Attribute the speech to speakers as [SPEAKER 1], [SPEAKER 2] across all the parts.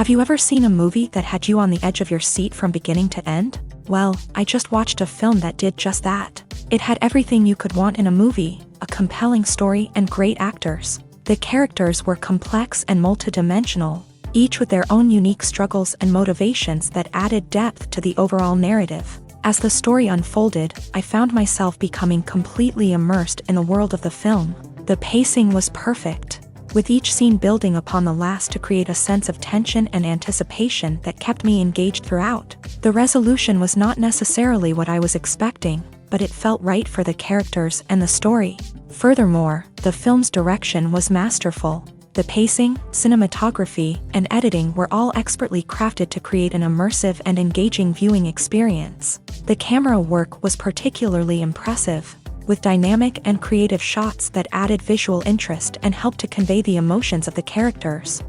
[SPEAKER 1] Have you ever seen a movie that had you on the edge of your seat from beginning to end? Well, I just watched a film that did just that. It had everything you could want in a movie, a compelling story and great actors. The characters were complex and multidimensional, each with their own unique struggles and motivations that added depth to the overall narrative. As the story unfolded, I found myself becoming completely immersed in the world of the film. The pacing was perfect, with each scene building upon the last to create a sense of tension and anticipation that kept me engaged throughout. The resolution was not necessarily what I was expecting, but it felt right for the characters and the story. Furthermore, the film's direction was masterful. The pacing, cinematography, and editing were all expertly crafted to create an immersive and engaging viewing experience. The camera work was particularly impressive, with dynamic and creative shots that added visual interest and helped to convey the emotions of the characters.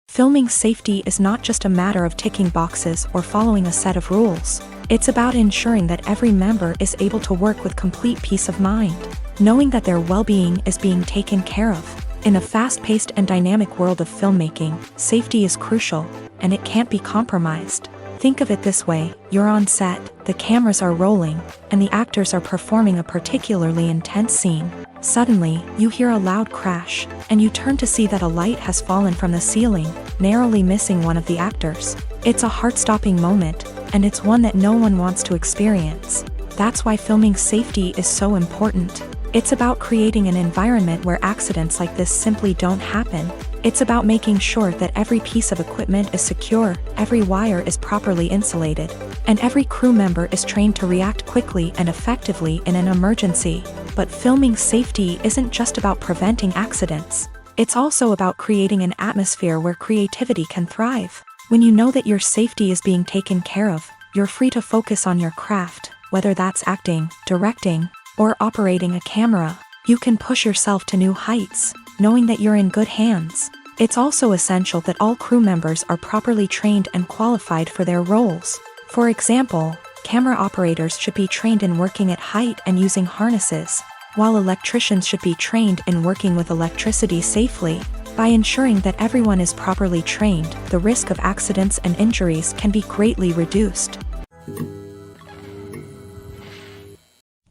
[SPEAKER 1] Filming safety is not just a matter of ticking boxes or following a set of rules. It's about ensuring that every member is able to work with complete peace of mind, knowing that their well-being is being taken care of. In a fast-paced and dynamic world of filmmaking, safety is crucial, and it can't be compromised. Think of it this way: you're on set, the cameras are rolling, and the actors are performing a particularly intense scene. Suddenly, you hear a loud crash, and you turn to see that a light has fallen from the ceiling, narrowly missing one of the actors. It's a heart-stopping moment, and it's one that no one wants to experience. That's why filming safety is so important. It's about creating an environment where accidents like this simply don't happen. It's about making sure that every piece of equipment is secure, every wire is properly insulated, and every crew member is trained to react quickly and effectively in an emergency. But filming safety isn't just about preventing accidents. It's also about creating an atmosphere where creativity can thrive. When you know that your safety is being taken care of, you're free to focus on your craft, whether that's acting, directing, or operating a camera. You can push yourself to new heights, knowing that you're in good hands. It's also essential that all crew members are properly trained and qualified for their roles. For example, camera operators should be trained in working at height and using harnesses, while electricians should be trained in working with electricity safely. By ensuring that everyone is properly trained, the risk of accidents and injuries can be greatly reduced.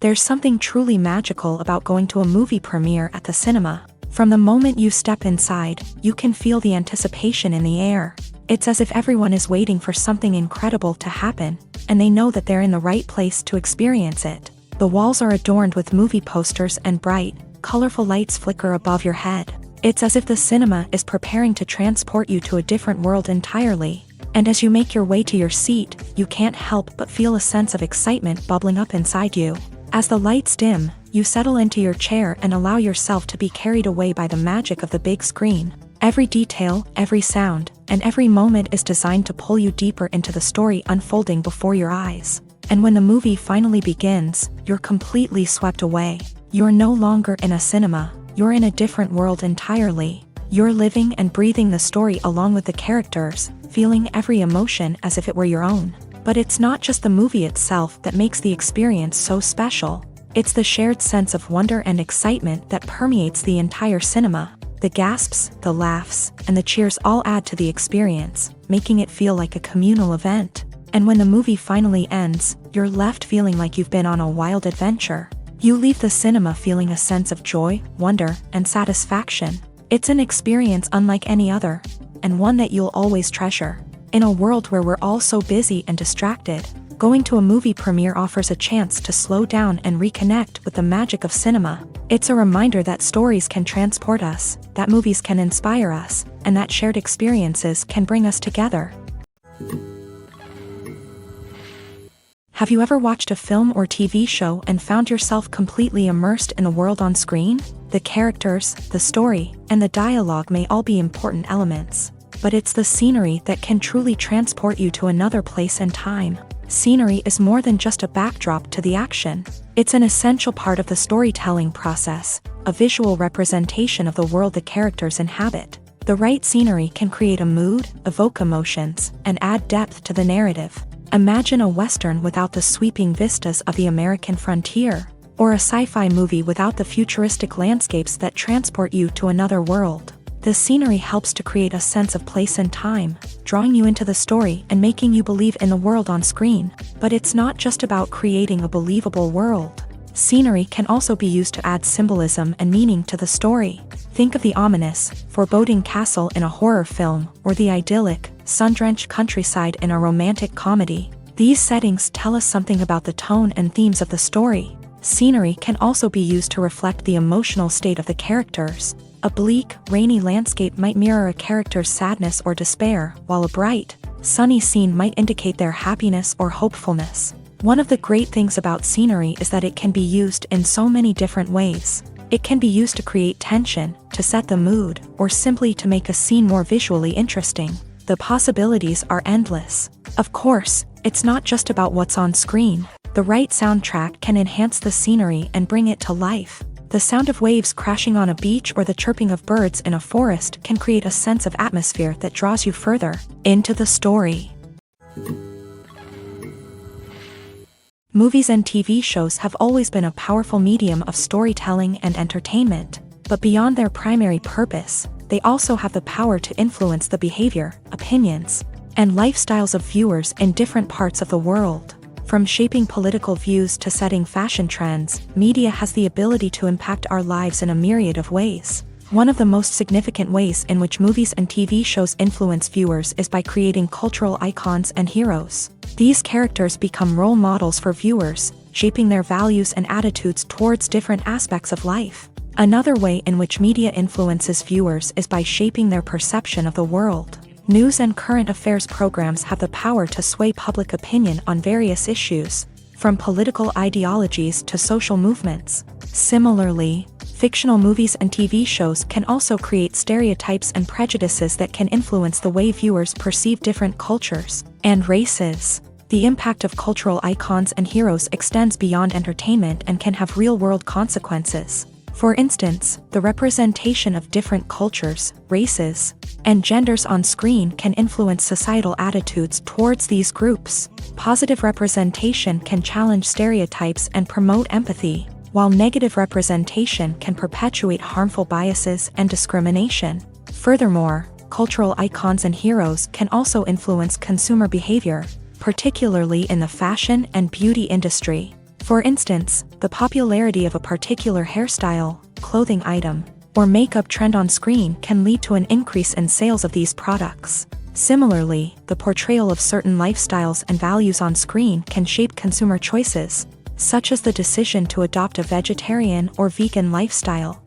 [SPEAKER 1] There's something truly magical about going to a movie premiere at the cinema. From the moment you step inside, you can feel the anticipation in the air. It's as if everyone is waiting for something incredible to happen, and they know that they're in the right place to experience it. The walls are adorned with movie posters and bright, colorful lights flicker above your head. It's as if the cinema is preparing to transport you to a different world entirely. And as you make your way to your seat, you can't help but feel a sense of excitement bubbling up inside you. As the lights dim, you settle into your chair and allow yourself to be carried away by the magic of the big screen. Every detail, every sound, and every moment is designed to pull you deeper into the story unfolding before your eyes. And when the movie finally begins, you're completely swept away. You're no longer in a cinema, you're in a different world entirely. You're living and breathing the story along with the characters, feeling every emotion as if it were your own. But it's not just the movie itself that makes the experience so special. It's the shared sense of wonder and excitement that permeates the entire cinema. The gasps, the laughs, and the cheers all add to the experience, making it feel like a communal event. And when the movie finally ends, you're left feeling like you've been on a wild adventure. You leave the cinema feeling a sense of joy, wonder, and satisfaction. It's an experience unlike any other, and one that you'll always treasure. In a world where we're all so busy and distracted, going to a movie premiere offers a chance to slow down and reconnect with the magic of cinema. It's a reminder that stories can transport us, that movies can inspire us, and that shared experiences can bring us together. Have you ever watched a film or TV show and found yourself completely immersed in the world on screen? The characters, the story, and the dialogue may all be important elements, but it's the scenery that can truly transport you to another place and time. Scenery is more than just a backdrop to the action. It's an essential part of the storytelling process, a visual representation of the world the characters inhabit. The right scenery can create a mood, evoke emotions, and add depth to the narrative. Imagine a Western without the sweeping vistas of the American frontier, or a sci-fi movie without the futuristic landscapes that transport you to another world. The scenery helps to create a sense of place and time, drawing you into the story and making you believe in the world on screen. But it's not just about creating a believable world. Scenery can also be used to add symbolism and meaning to the story. Think of the ominous, foreboding castle in a horror film, or the idyllic, sun-drenched countryside in a romantic comedy. These settings tell us something about the tone and themes of the story. Scenery can also be used to reflect the emotional state of the characters. A bleak, rainy landscape might mirror a character's sadness or despair, while a bright, sunny scene might indicate their happiness or hopefulness. One of the great things about scenery is that it can be used in so many different ways. It can be used to create tension, to set the mood, or simply to make a scene more visually interesting. The possibilities are endless. Of course, it's not just about what's on screen. The right soundtrack can enhance the scenery and bring it to life. The sound of waves crashing on a beach or the chirping of birds in a forest can create a sense of atmosphere that draws you further into the story. Movies and TV shows have always been a powerful medium of storytelling and entertainment, but beyond their primary purpose, they also have the power to influence the behavior, opinions, and lifestyles of viewers in different parts of the world. From shaping political views to setting fashion trends, media has the ability to impact our lives in a myriad of ways. One of the most significant ways in which movies and TV shows influence viewers is by creating cultural icons and heroes. These characters become role models for viewers, shaping their values and attitudes towards different aspects of life. Another way in which media influences viewers is by shaping their perception of the world. News and current affairs programs have the power to sway public opinion on various issues, from political ideologies to social movements. Similarly, fictional movies and TV shows can also create stereotypes and prejudices that can influence the way viewers perceive different cultures and races. The impact of cultural icons and heroes extends beyond entertainment and can have real-world consequences. For instance, the representation of different cultures, races, and genders on screen can influence societal attitudes towards these groups. Positive representation can challenge stereotypes and promote empathy, while negative representation can perpetuate harmful biases and discrimination. Furthermore, cultural icons and heroes can also influence consumer behavior, particularly in the fashion and beauty industry. For instance, the popularity of a particular hairstyle, clothing item, or makeup trend on screen can lead to an increase in sales of these products. Similarly, the portrayal of certain lifestyles and values on screen can shape consumer choices, such as the decision to adopt a vegetarian or vegan lifestyle.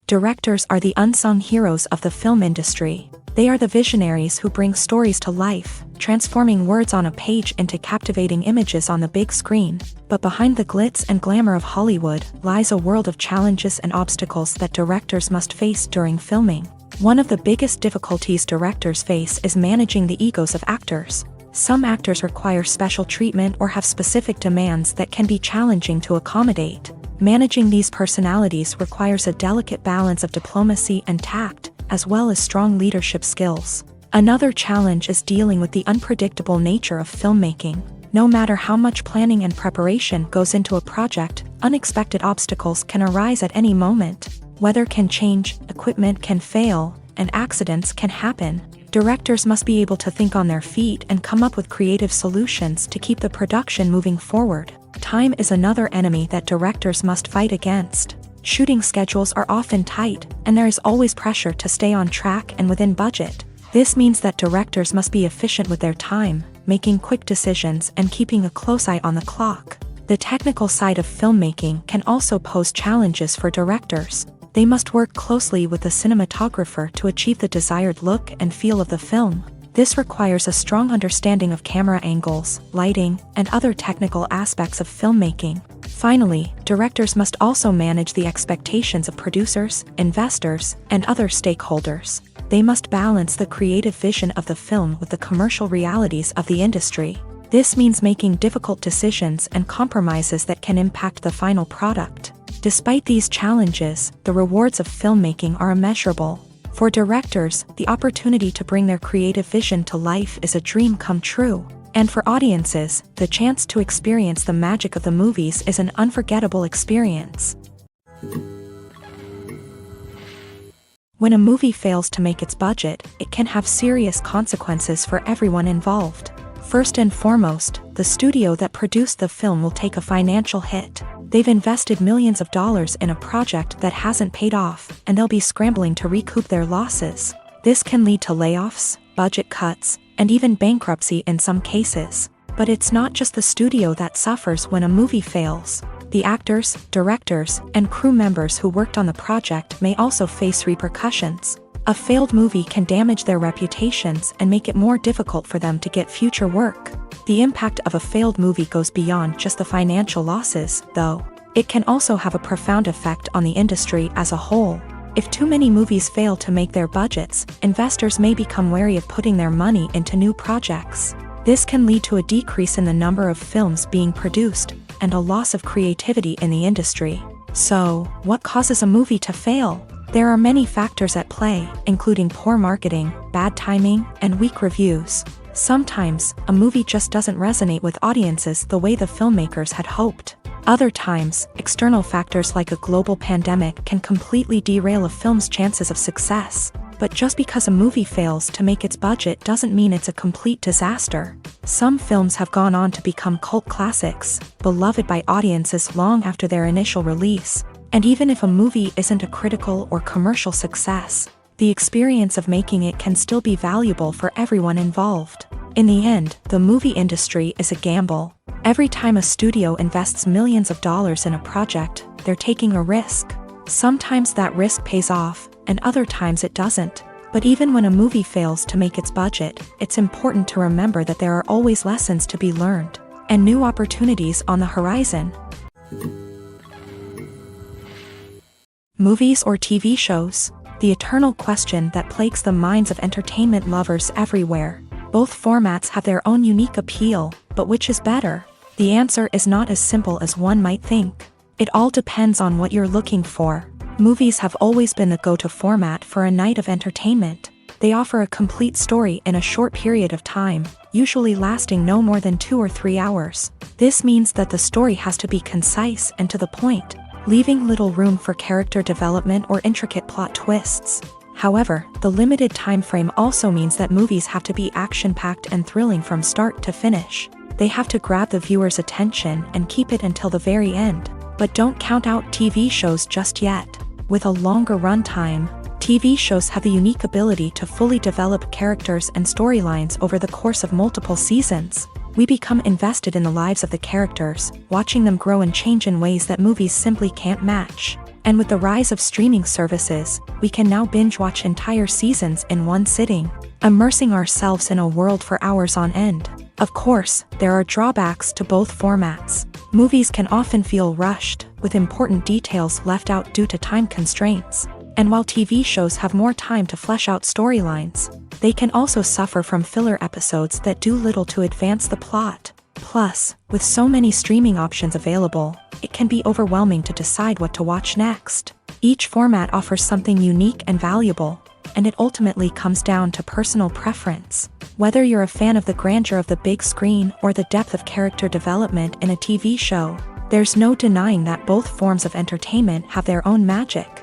[SPEAKER 1] Directors are the unsung heroes of the film industry. They are the visionaries who bring stories to life, transforming words on a page into captivating images on the big screen. But behind the glitz and glamour of Hollywood lies a world of challenges and obstacles that directors must face during filming. One of the biggest difficulties directors face is managing the egos of actors. Some actors require special treatment or have specific demands that can be challenging to accommodate. Managing these personalities requires a delicate balance of diplomacy and tact, as well as strong leadership skills. Another challenge is dealing with the unpredictable nature of filmmaking. No matter how much planning and preparation goes into a project, unexpected obstacles can arise at any moment. Weather can change, equipment can fail, and accidents can happen. Directors must be able to think on their feet and come up with creative solutions to keep the production moving forward. Time is another enemy that directors must fight against. Shooting schedules are often tight, and there is always pressure to stay on track and within budget. This means that directors must be efficient with their time, making quick decisions and keeping a close eye on the clock. The technical side of filmmaking can also pose challenges for directors. They must work closely with the cinematographer to achieve the desired look and feel of the film. This requires a strong understanding of camera angles, lighting, and other technical aspects of filmmaking. Finally, directors must also manage the expectations of producers, investors, and other stakeholders. They must balance the creative vision of the film with the commercial realities of the industry. This means making difficult decisions and compromises that can impact the final product. Despite these challenges, the rewards of filmmaking are immeasurable. For directors, the opportunity to bring their creative vision to life is a dream come true. And for audiences, the chance to experience the magic of the movies is an unforgettable experience. When a movie fails to make its budget, it can have serious consequences for everyone involved. First and foremost, the studio that produced the film will take a financial hit. They've invested millions of dollars in a project that hasn't paid off, and they'll be scrambling to recoup their losses. This can lead to layoffs, budget cuts, and even bankruptcy in some cases. But it's not just the studio that suffers when a movie fails. The actors, directors, and crew members who worked on the project may also face repercussions. A failed movie can damage their reputations and make it more difficult for them to get future work. The impact of a failed movie goes beyond just the financial losses, though. It can also have a profound effect on the industry as a whole. If too many movies fail to make their budgets, investors may become wary of putting their money into new projects. This can lead to a decrease in the number of films being produced, and a loss of creativity in the industry. So, what causes a movie to fail? There are many factors at play, including poor marketing, bad timing, and weak reviews. Sometimes, a movie just doesn't resonate with audiences the way the filmmakers had hoped. Other times, external factors like a global pandemic can completely derail a film's chances of success. But just because a movie fails to make its budget doesn't mean it's a complete disaster. Some films have gone on to become cult classics, beloved by audiences long after their initial release. And even if a movie isn't a critical or commercial success, the experience of making it can still be valuable for everyone involved. In the end, the movie industry is a gamble. Every time a studio invests millions of dollars in a project, they're taking a risk. Sometimes that risk pays off, and other times it doesn't. But even when a movie fails to make its budget, it's important to remember that there are always lessons to be learned, and new opportunities on the horizon. Movies or TV shows? The eternal question that plagues the minds of entertainment lovers everywhere. Both formats have their own unique appeal, but which is better? The answer is not as simple as one might think. It all depends on what you're looking for. Movies have always been the go-to format for a night of entertainment. They offer a complete story in a short period of time, usually lasting no more than 2 or 3 hours. This means that the story has to be concise and to the point, leaving little room for character development or intricate plot twists. However, the limited time frame also means that movies have to be action-packed and thrilling from start to finish. They have to grab the viewer's attention and keep it until the very end. But don't count out TV shows just yet. With a longer runtime, TV shows have the unique ability to fully develop characters and storylines over the course of multiple seasons. We become invested in the lives of the characters, watching them grow and change in ways that movies simply can't match. And with the rise of streaming services, we can now binge-watch entire seasons in one sitting, immersing ourselves in a world for hours on end. Of course, there are drawbacks to both formats. Movies can often feel rushed, with important details left out due to time constraints. And while TV shows have more time to flesh out storylines, they can also suffer from filler episodes that do little to advance the plot. Plus, with so many streaming options available, it can be overwhelming to decide what to watch next. Each format offers something unique and valuable, and it ultimately comes down to personal preference. Whether you're a fan of the grandeur of the big screen or the depth of character development in a TV show, there's no denying that both forms of entertainment have their own magic.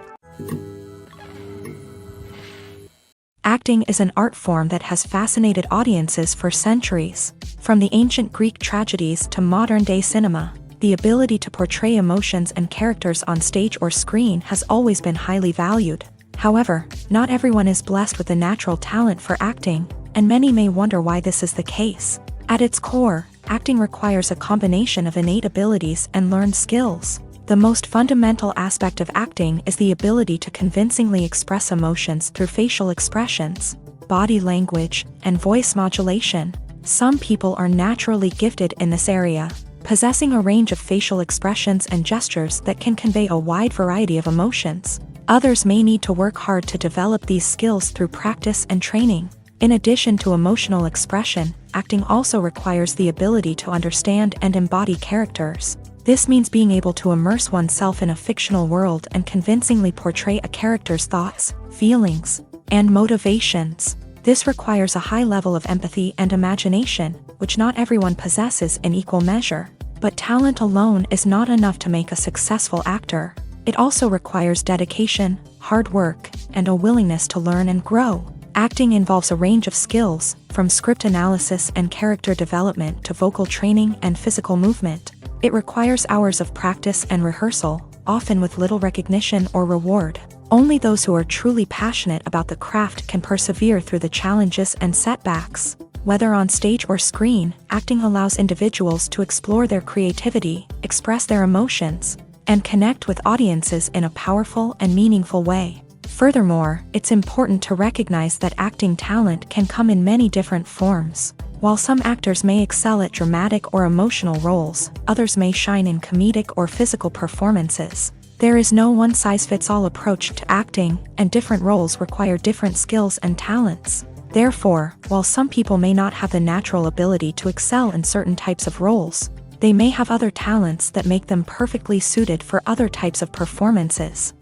[SPEAKER 1] Acting is an art form that has fascinated audiences for centuries. From the ancient Greek tragedies to modern-day cinema, the ability to portray emotions and characters on stage or screen has always been highly valued. However, not everyone is blessed with the natural talent for acting, and many may wonder why this is the case. At its core, acting requires a combination of innate abilities and learned skills. The most fundamental aspect of acting is the ability to convincingly express emotions through facial expressions, body language, and voice modulation. Some people are naturally gifted in this area, possessing a range of facial expressions and gestures that can convey a wide variety of emotions. Others may need to work hard to develop these skills through practice and training. In addition to emotional expression, acting also requires the ability to understand and embody characters. This means being able to immerse oneself in a fictional world and convincingly portray a character's thoughts, feelings, and motivations. This requires a high level of empathy and imagination, which not everyone possesses in equal measure. But talent alone is not enough to make a successful actor. It also requires dedication, hard work, and a willingness to learn and grow. Acting involves a range of skills, from script analysis and character development to vocal training and physical movement. It requires hours of practice and rehearsal, often with little recognition or reward. Only those who are truly passionate about the craft can persevere through the challenges and setbacks. Whether on stage or screen, acting allows individuals to explore their creativity, express their emotions, and connect with audiences in a powerful and meaningful way. Furthermore, it's important to recognize that acting talent can come in many different forms. While some actors may excel at dramatic or emotional roles, others may shine in comedic or physical performances. There is no one-size-fits-all approach to acting, and different roles require different skills and talents. Therefore, while some people may not have the natural ability to excel in certain types of roles, they may have other talents that make them perfectly suited for other types of performances.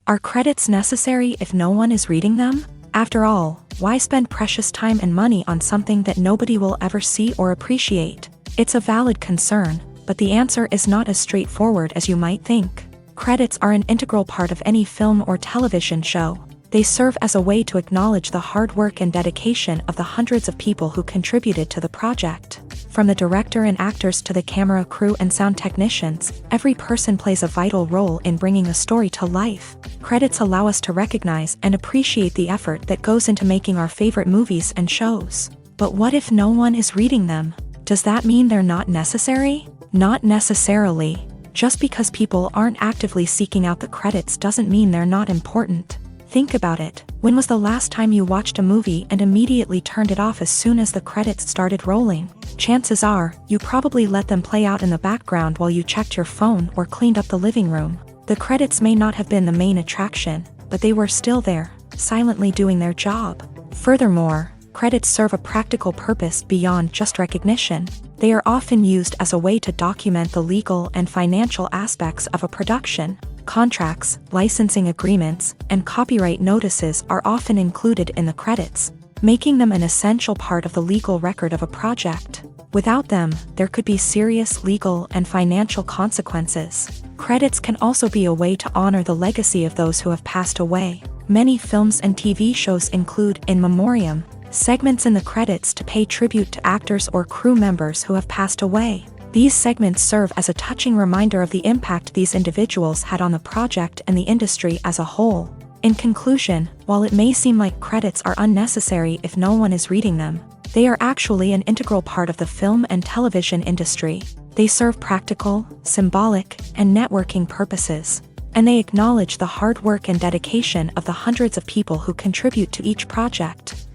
[SPEAKER 1] Are credits necessary if no one is reading them? After all, why spend precious time and money on something that nobody will ever see or appreciate? It's a valid concern, but the answer is not as straightforward as you might think. Credits are an integral part of any film or television show. They serve as a way to acknowledge the hard work and dedication of the hundreds of people who contributed to the project. From the director and actors to the camera crew and sound technicians, every person plays a vital role in bringing a story to life. Credits allow us to recognize and appreciate the effort that goes into making our favorite movies and shows. But what if no one is reading them? Does that mean they're not necessary? Not necessarily. Just because people aren't actively seeking out the credits doesn't mean they're not important. Think about it. When was the last time you watched a movie and immediately turned it off as soon as the credits started rolling? Chances are, you probably let them play out in the background while you checked your phone or cleaned up the living room. The credits may not have been the main attraction, but they were still there, silently doing their job. Furthermore, credits serve a practical purpose beyond just recognition. They are often used as a way to document the legal and financial aspects of a production. Contracts, licensing agreements, and copyright notices are often included in the credits, making them an essential part of the legal record of a project. Without them, there could be serious legal and financial consequences. Credits can also be a way to honor the legacy of those who have passed away. Many films and TV shows include in memoriam segments in the credits to pay tribute to actors or crew members who have passed away. These segments serve as a touching reminder of the impact these individuals had on the project and the industry as a whole. In conclusion, while it may seem like credits are unnecessary if no one is reading them, they are actually an integral part of the film and television industry. They serve practical, symbolic, and networking purposes, and they acknowledge the hard work and dedication of the hundreds of people who contribute to each project.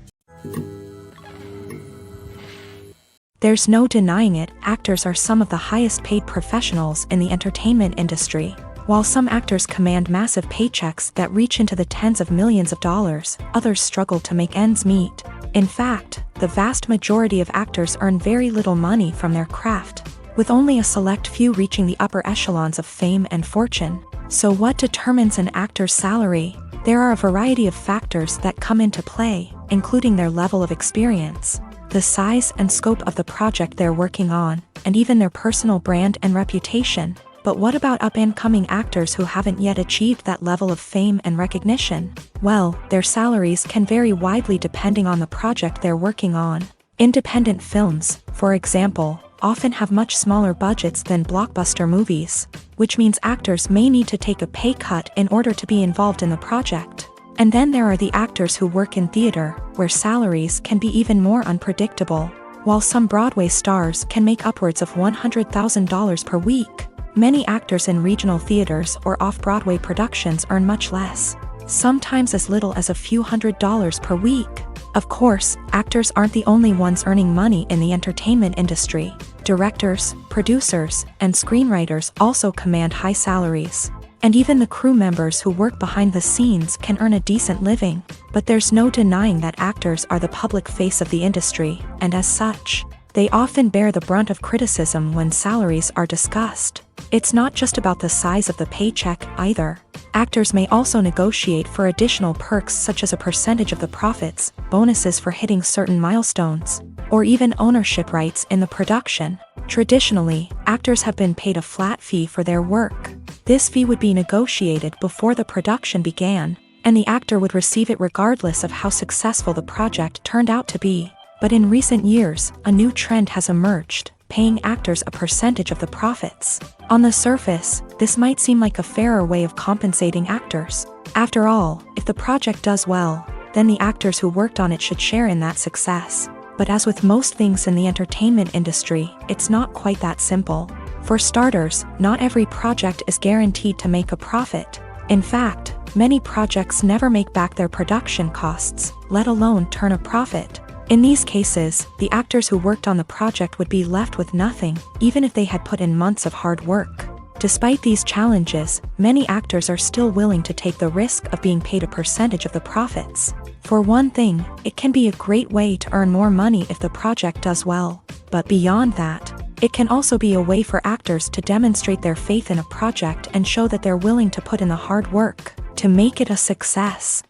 [SPEAKER 1] There's no denying it, actors are some of the highest paid professionals in the entertainment industry. While some actors command massive paychecks that reach into the tens of millions of dollars, others struggle to make ends meet. In fact, the vast majority of actors earn very little money from their craft, with only a select few reaching the upper echelons of fame and fortune. So what determines an actor's salary? There are a variety of factors that come into play, including their level of experience, the size and scope of the project they're working on, and even their personal brand and reputation. But what about up-and-coming actors who haven't yet achieved that level of fame and recognition? Well, their salaries can vary widely depending on the project they're working on. Independent films, for example, often have much smaller budgets than blockbuster movies, which means actors may need to take a pay cut in order to be involved in the project. And then there are the actors who work in theater, where salaries can be even more unpredictable. While some Broadway stars can make upwards of $100,000 per week, many actors in regional theaters or off-Broadway productions earn much less, sometimes as little as a few $100s per week. Of course, actors aren't the only ones earning money in the entertainment industry. Directors, producers, and screenwriters also command high salaries. And even the crew members who work behind the scenes can earn a decent living. But there's no denying that actors are the public face of the industry, and as such, they often bear the brunt of criticism when salaries are discussed. It's not just about the size of the paycheck, either. Actors may also negotiate for additional perks such as a percentage of the profits, bonuses for hitting certain milestones, or even ownership rights in the production. Traditionally, actors have been paid a flat fee for their work. This fee would be negotiated before the production began, and the actor would receive it regardless of how successful the project turned out to be. But in recent years, a new trend has emerged, paying actors a percentage of the profits. On the surface, this might seem like a fairer way of compensating actors. After all, if the project does well, then the actors who worked on it should share in that success. But as with most things in the entertainment industry, it's not quite that simple. For starters, not every project is guaranteed to make a profit. In fact, many projects never make back their production costs, let alone turn a profit. In these cases, the actors who worked on the project would be left with nothing, even if they had put in months of hard work. Despite these challenges, many actors are still willing to take the risk of being paid a percentage of the profits. For one thing, it can be a great way to earn more money if the project does well. But beyond that, it can also be a way for actors to demonstrate their faith in a project and show that they're willing to put in the hard work to make it a success.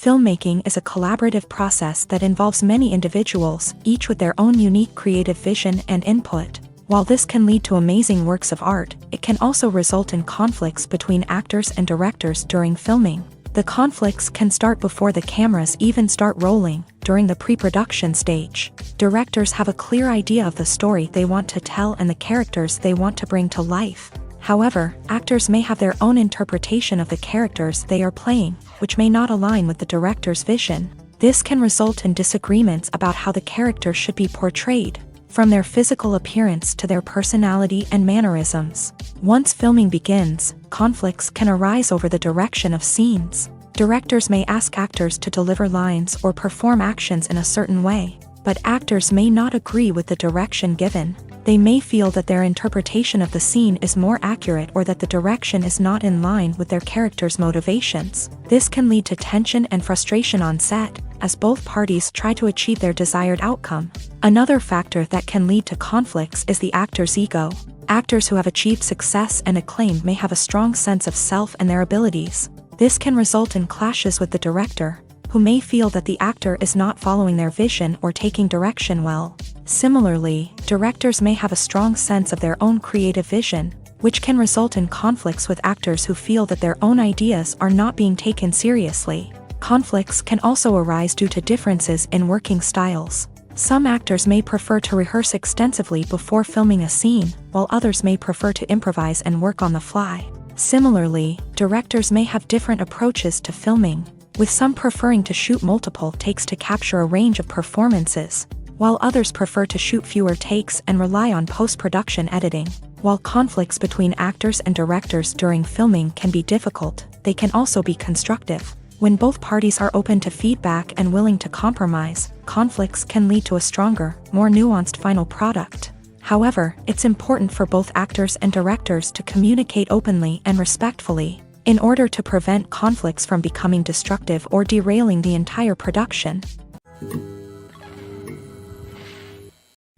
[SPEAKER 1] Filmmaking is a collaborative process that involves many individuals, each with their own unique creative vision and input. While this can lead to amazing works of art, it can also result in conflicts between actors and directors during filming. The conflicts can start before the cameras even start rolling, during the pre-production stage. Directors have a clear idea of the story they want to tell and the characters they want to bring to life. However, actors may have their own interpretation of the characters they are playing, which may not align with the director's vision. This can result in disagreements about how the characters should be portrayed, from their physical appearance to their personality and mannerisms. Once filming begins, conflicts can arise over the direction of scenes. Directors may ask actors to deliver lines or perform actions in a certain way, but actors may not agree with the direction given. They may feel that their interpretation of the scene is more accurate or that the direction is not in line with their character's motivations. This can lead to tension and frustration on set, as both parties try to achieve their desired outcome. Another factor that can lead to conflicts is the actor's ego. Actors who have achieved success and acclaim may have a strong sense of self and their abilities. This can result in clashes with the director, who may feel that the actor is not following their vision or taking direction well. Similarly, directors may have a strong sense of their own creative vision, which can result in conflicts with actors who feel that their own ideas are not being taken seriously. Conflicts can also arise due to differences in working styles. Some actors may prefer to rehearse extensively before filming a scene, while others may prefer to improvise and work on the fly. Similarly, directors may have different approaches to filming, with some preferring to shoot multiple takes to capture a range of performances, while others prefer to shoot fewer takes and rely on post-production editing. While conflicts between actors and directors during filming can be difficult, they can also be constructive. When both parties are open to feedback and willing to compromise, conflicts can lead to a stronger, more nuanced final product. However, it's important for both actors and directors to communicate openly and respectfully, in order to prevent conflicts from becoming destructive or derailing the entire production.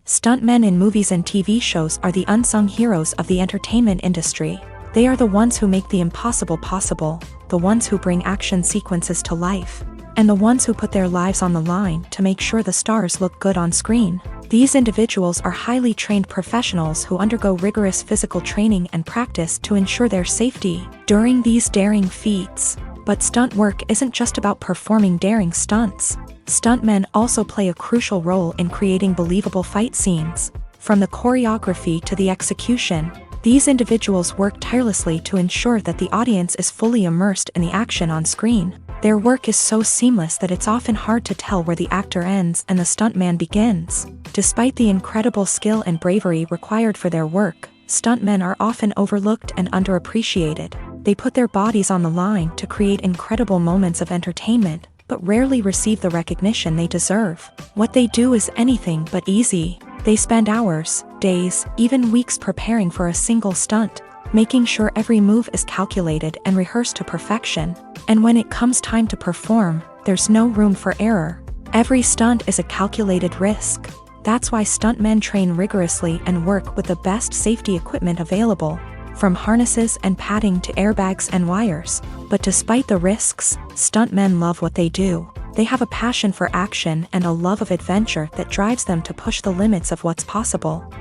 [SPEAKER 1] Stuntmen in movies and TV shows are the unsung heroes of the entertainment industry. They are the ones who make the impossible possible, the ones who bring action sequences to life, and the ones who put their lives on the line to make sure the stars look good on screen. These individuals are highly trained professionals who undergo rigorous physical training and practice to ensure their safety during these daring feats. But stunt work isn't just about performing daring stunts. Stuntmen also play a crucial role in creating believable fight scenes. From the choreography to the execution, these individuals work tirelessly to ensure that the audience is fully immersed in the action on screen. Their work is so seamless that it's often hard to tell where the actor ends and the stuntman begins. Despite the incredible skill and bravery required for their work, stuntmen are often overlooked and underappreciated. They put their bodies on the line to create incredible moments of entertainment, but rarely receive the recognition they deserve. What they do is anything but easy. They spend hours, days, even weeks preparing for a single stunt, making sure every move is calculated and rehearsed to perfection. And when it comes time to perform, there's no room for error. Every stunt is a calculated risk. That's why stuntmen train rigorously and work with the best safety equipment available, from harnesses and padding to airbags and wires. But despite the risks, stuntmen love what they do. They have a passion for action and a love of adventure that drives them to push the limits of what's possible.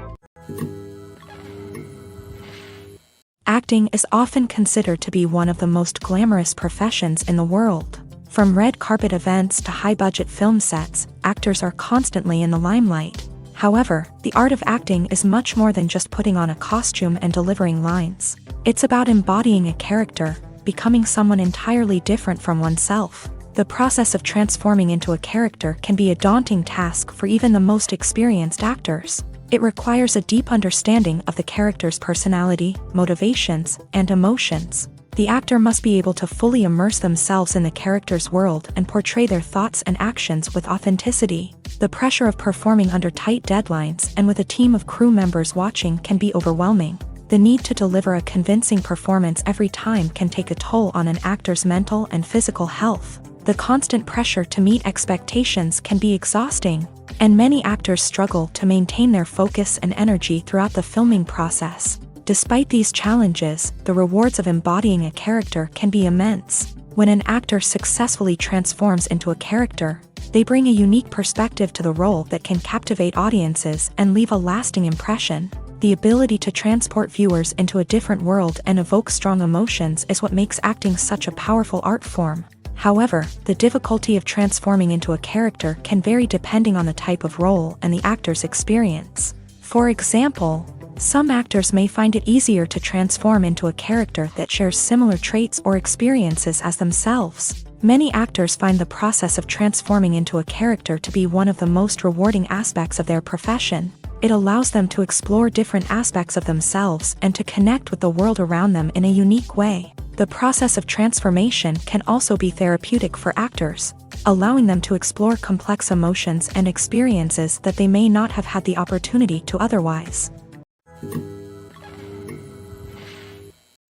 [SPEAKER 1] Acting is often considered to be one of the most glamorous professions in the world. From red carpet events to high-budget film sets, actors are constantly in the limelight. However, the art of acting is much more than just putting on a costume and delivering lines. It's about embodying a character, becoming someone entirely different from oneself. The process of transforming into a character can be a daunting task for even the most experienced actors. It requires a deep understanding of the character's personality, motivations, and emotions. The actor must be able to fully immerse themselves in the character's world and portray their thoughts and actions with authenticity. The pressure of performing under tight deadlines and with a team of crew members watching can be overwhelming. The need to deliver a convincing performance every time can take a toll on an actor's mental and physical health. The constant pressure to meet expectations can be exhausting, and many actors struggle to maintain their focus and energy throughout the filming process. Despite these challenges, the rewards of embodying a character can be immense. When an actor successfully transforms into a character, they bring a unique perspective to the role that can captivate audiences and leave a lasting impression. The ability to transport viewers into a different world and evoke strong emotions is what makes acting such a powerful art form. However, the difficulty of transforming into a character can vary depending on the type of role and the actor's experience. For example, some actors may find it easier to transform into a character that shares similar traits or experiences as themselves. Many actors find the process of transforming into a character to be one of the most rewarding aspects of their profession. It allows them to explore different aspects of themselves and to connect with the world around them in a unique way. The process of transformation can also be therapeutic for actors, allowing them to explore complex emotions and experiences that they may not have had the opportunity to otherwise.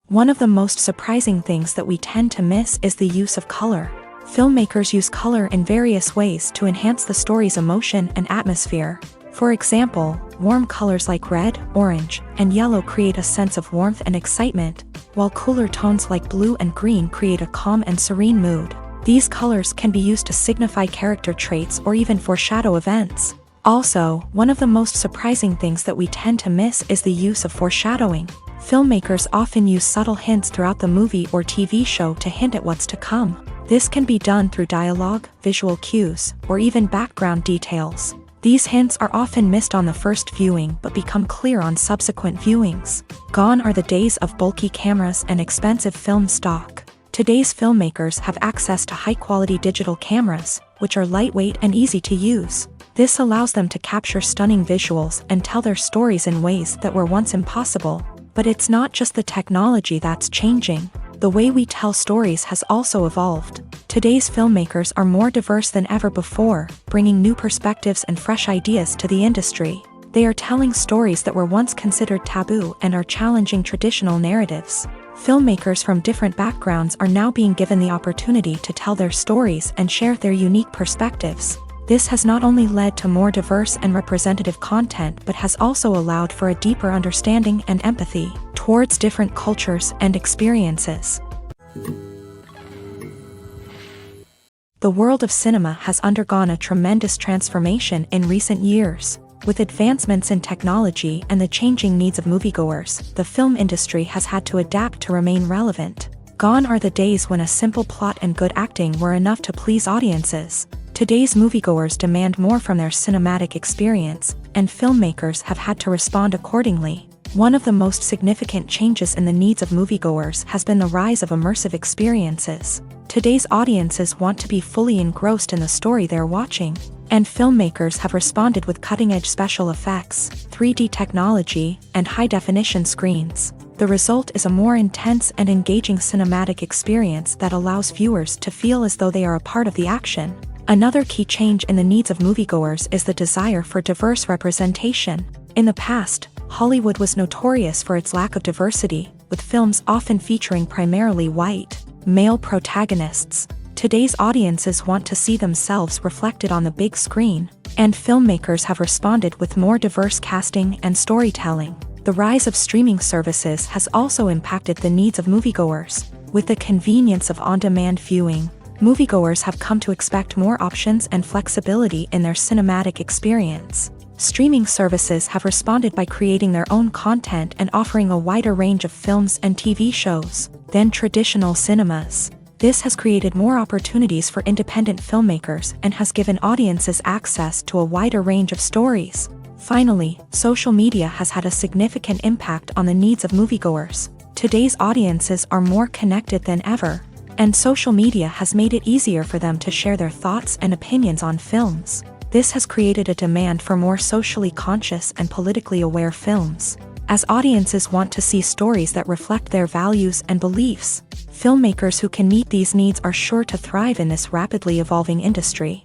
[SPEAKER 1] One of the most surprising things that we tend to miss is the use of color. Filmmakers use color in various ways to enhance the story's emotion and atmosphere. For example, warm colors like red, orange, and yellow create a sense of warmth and excitement, while cooler tones like blue and green create a calm and serene mood. These colors can be used to signify character traits or even foreshadow events. Also, one of the most surprising things that we tend to miss is the use of foreshadowing. Filmmakers often use subtle hints throughout the movie or TV show to hint at what's to come. This can be done through dialogue, visual cues, or even background details. These hints are often missed on the first viewing but become clear on subsequent viewings. Gone are the days of bulky cameras and expensive film stock. Today's filmmakers have access to high-quality digital cameras, which are lightweight and easy to use. This allows them to capture stunning visuals and tell their stories in ways that were once impossible. But it's not just the technology that's changing. The way we tell stories has also evolved. Today's filmmakers are more diverse than ever before, bringing new perspectives and fresh ideas to the industry. They are telling stories that were once considered taboo and are challenging traditional narratives. Filmmakers from different backgrounds are now being given the opportunity to tell their stories and share their unique perspectives. This has not only led to more diverse and representative content but has also allowed for a deeper understanding and empathy towards different cultures and experiences. The world of cinema has undergone a tremendous transformation in recent years. With advancements in technology and the changing needs of moviegoers, the film industry has had to adapt to remain relevant. Gone are the days when a simple plot and good acting were enough to please audiences. Today's moviegoers demand more from their cinematic experience, and filmmakers have had to respond accordingly. One of the most significant changes in the needs of moviegoers has been the rise of immersive experiences. Today's audiences want to be fully engrossed in the story they're watching, and filmmakers have responded with cutting-edge special effects, 3D technology, and high-definition screens. The result is a more intense and engaging cinematic experience that allows viewers to feel as though they are a part of the action. Another key change in the needs of moviegoers is the desire for diverse representation. In the past, Hollywood was notorious for its lack of diversity, with films often featuring primarily white, male protagonists. Today's audiences want to see themselves reflected on the big screen, and filmmakers have responded with more diverse casting and storytelling. The rise of streaming services has also impacted the needs of moviegoers. With the convenience of on-demand viewing, moviegoers have come to expect more options and flexibility in their cinematic experience. Streaming services have responded by creating their own content and offering a wider range of films and TV shows than traditional cinemas. This has created more opportunities for independent filmmakers and has given audiences access to a wider range of stories. Finally, social media has had a significant impact on the needs of moviegoers. Today's audiences are more connected than ever, and social media has made it easier for them to share their thoughts and opinions on films. This has created a demand for more socially conscious and politically aware films. As audiences want to see stories that reflect their values and beliefs, filmmakers who can meet these needs are sure to thrive in this rapidly evolving industry.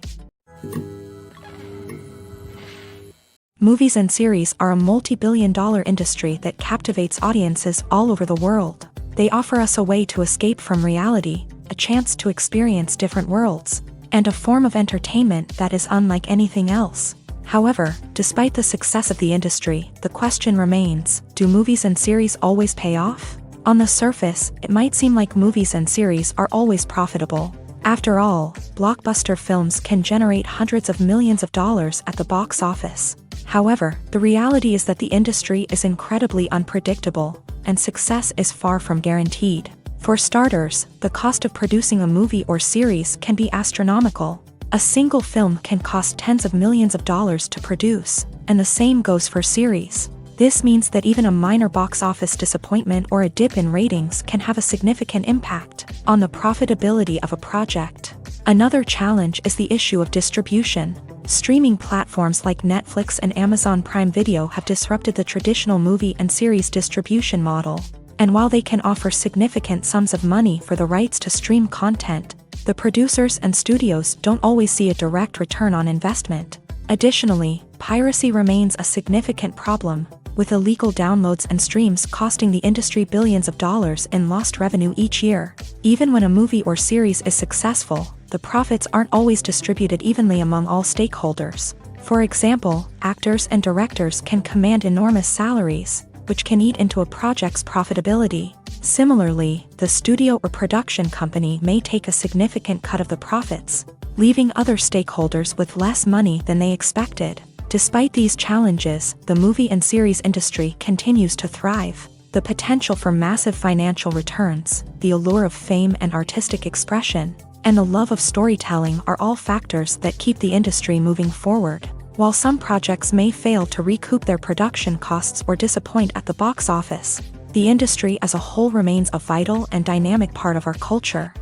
[SPEAKER 1] Movies and series are a multi-billion-dollar industry that captivates audiences all over the world. They offer us a way to escape from reality, a chance to experience different worlds, and a form of entertainment that is unlike anything else. However, despite the success of the industry, the question remains, do movies and series always pay off? On the surface, it might seem like movies and series are always profitable. After all, blockbuster films can generate hundreds of millions of dollars at the box office. However, the reality is that the industry is incredibly unpredictable, and success is far from guaranteed. For starters, the cost of producing a movie or series can be astronomical. A single film can cost tens of millions of dollars to produce, and the same goes for series. This means that even a minor box office disappointment or a dip in ratings can have a significant impact on the profitability of a project. Another challenge is the issue of distribution. Streaming platforms like Netflix and Amazon Prime Video have disrupted the traditional movie and series distribution model. And while they can offer significant sums of money for the rights to stream content, the producers and studios don't always see a direct return on investment. Additionally, piracy remains a significant problem, with illegal downloads and streams costing the industry billions of dollars in lost revenue each year. Even when a movie or series is successful, the profits aren't always distributed evenly among all stakeholders. For example, actors and directors can command enormous salaries, which can eat into a project's profitability. Similarly, the studio or production company may take a significant cut of the profits, leaving other stakeholders with less money than they expected. Despite these challenges, the movie and series industry continues to thrive. The potential for massive financial returns, the allure of fame and artistic expression, and the love of storytelling are all factors that keep the industry moving forward. While some projects may fail to recoup their production costs or disappoint at the box office, the industry as a whole remains a vital and dynamic part of our culture.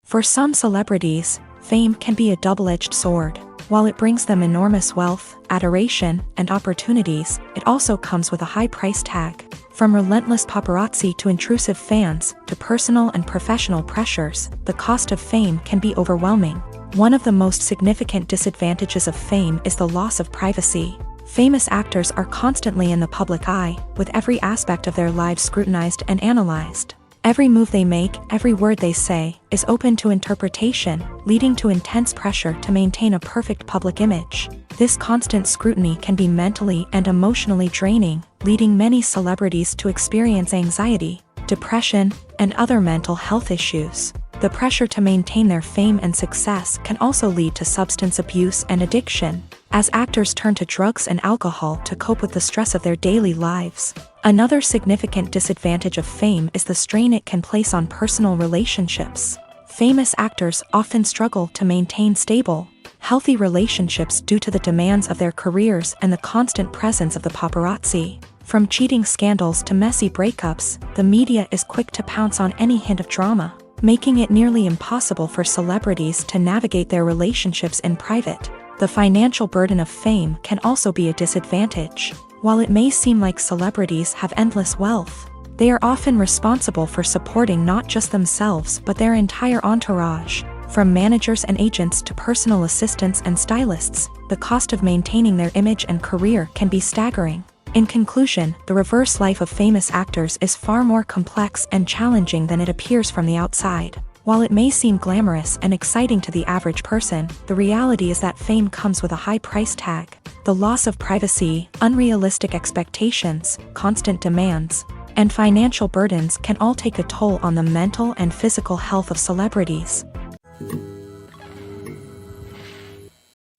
[SPEAKER 1] For some celebrities, fame can be a double-edged sword. While it brings them enormous wealth, adoration, and opportunities, it also comes with a high price tag. From relentless paparazzi to intrusive fans, to personal and professional pressures, the cost of fame can be overwhelming. One of the most significant disadvantages of fame is the loss of privacy. Famous actors are constantly in the public eye, with every aspect of their lives scrutinized and analyzed. Every move they make, every word they say, is open to interpretation, leading to intense pressure to maintain a perfect public image. This constant scrutiny can be mentally and emotionally draining, leading many celebrities to experience anxiety, depression, and other mental health issues. The pressure to maintain their fame and success can also lead to substance abuse and addiction, as actors turn to drugs and alcohol to cope with the stress of their daily lives. Another significant disadvantage of fame is the strain it can place on personal relationships. Famous actors often struggle to maintain stable, healthy relationships due to the demands of their careers and the constant presence of the paparazzi. From cheating scandals to messy breakups, the media is quick to pounce on any hint of drama, making it nearly impossible for celebrities to navigate their relationships in private. The financial burden of fame can also be a disadvantage. While it may seem like celebrities have endless wealth, they are often responsible for supporting not just themselves but their entire entourage. From managers and agents to personal assistants and stylists, the cost of maintaining their image and career can be staggering. In conclusion, the reverse life of famous actors is far more complex and challenging than it appears from the outside. While it may seem glamorous and exciting to the average person, the reality is that fame comes with a high price tag. The loss of privacy, unrealistic expectations, constant demands, and financial burdens can all take a toll on the mental and physical health of celebrities.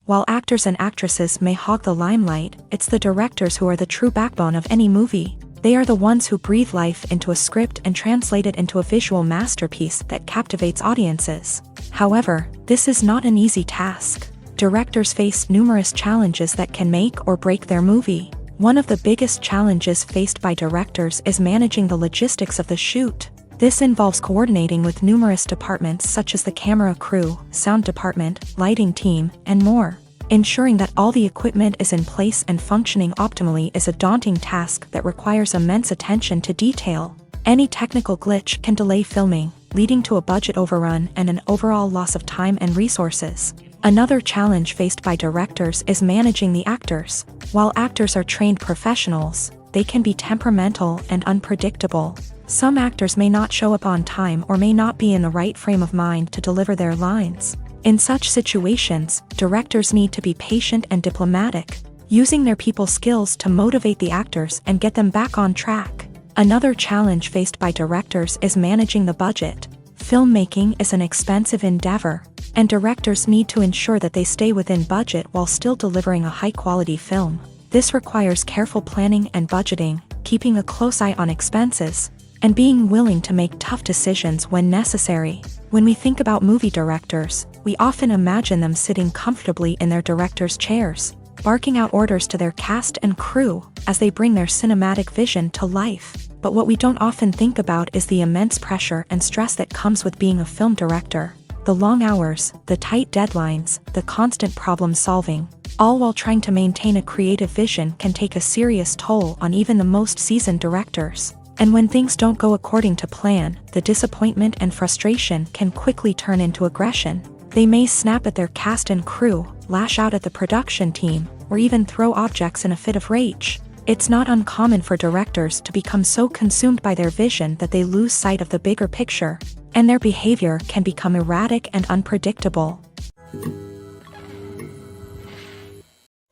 [SPEAKER 1] While actors and actresses may hog the limelight, it's the directors who are the true backbone of any movie. They are the ones who breathe life into a script and translate it into a visual masterpiece that captivates audiences. However, this is not an easy task. Directors face numerous challenges that can make or break their movie. One of the biggest challenges faced by directors is managing the logistics of the shoot. This involves coordinating with numerous departments such as the camera crew, sound department, lighting team, and more. Ensuring that all the equipment is in place and functioning optimally is a daunting task that requires immense attention to detail. Any technical glitch can delay filming, leading to a budget overrun and an overall loss of time and resources. Another challenge faced by directors is managing the actors. While actors are trained professionals, they can be temperamental and unpredictable. Some actors may not show up on time or may not be in the right frame of mind to deliver their lines. In such situations, directors need to be patient and diplomatic, using their people skills to motivate the actors and get them back on track. Another challenge faced by directors is managing the budget. Filmmaking is an expensive endeavor, and directors need to ensure that they stay within budget while still delivering a high-quality film. This requires careful planning and budgeting, keeping a close eye on expenses, and being willing to make tough decisions when necessary. When we think about movie directors, we often imagine them sitting comfortably in their director's chairs, barking out orders to their cast and crew as they bring their cinematic vision to life. But what we don't often think about is the immense pressure and stress that comes with being a film director. The long hours, the tight deadlines, the constant problem solving, all while trying to maintain a creative vision can take a serious toll on even the most seasoned directors. And when things don't go according to plan, the disappointment and frustration can quickly turn into aggression. They may snap at their cast and crew, lash out at the production team, or even throw objects in a fit of rage. It's not uncommon for directors to become so consumed by their vision that they lose sight of the bigger picture, and their behavior can become erratic and unpredictable.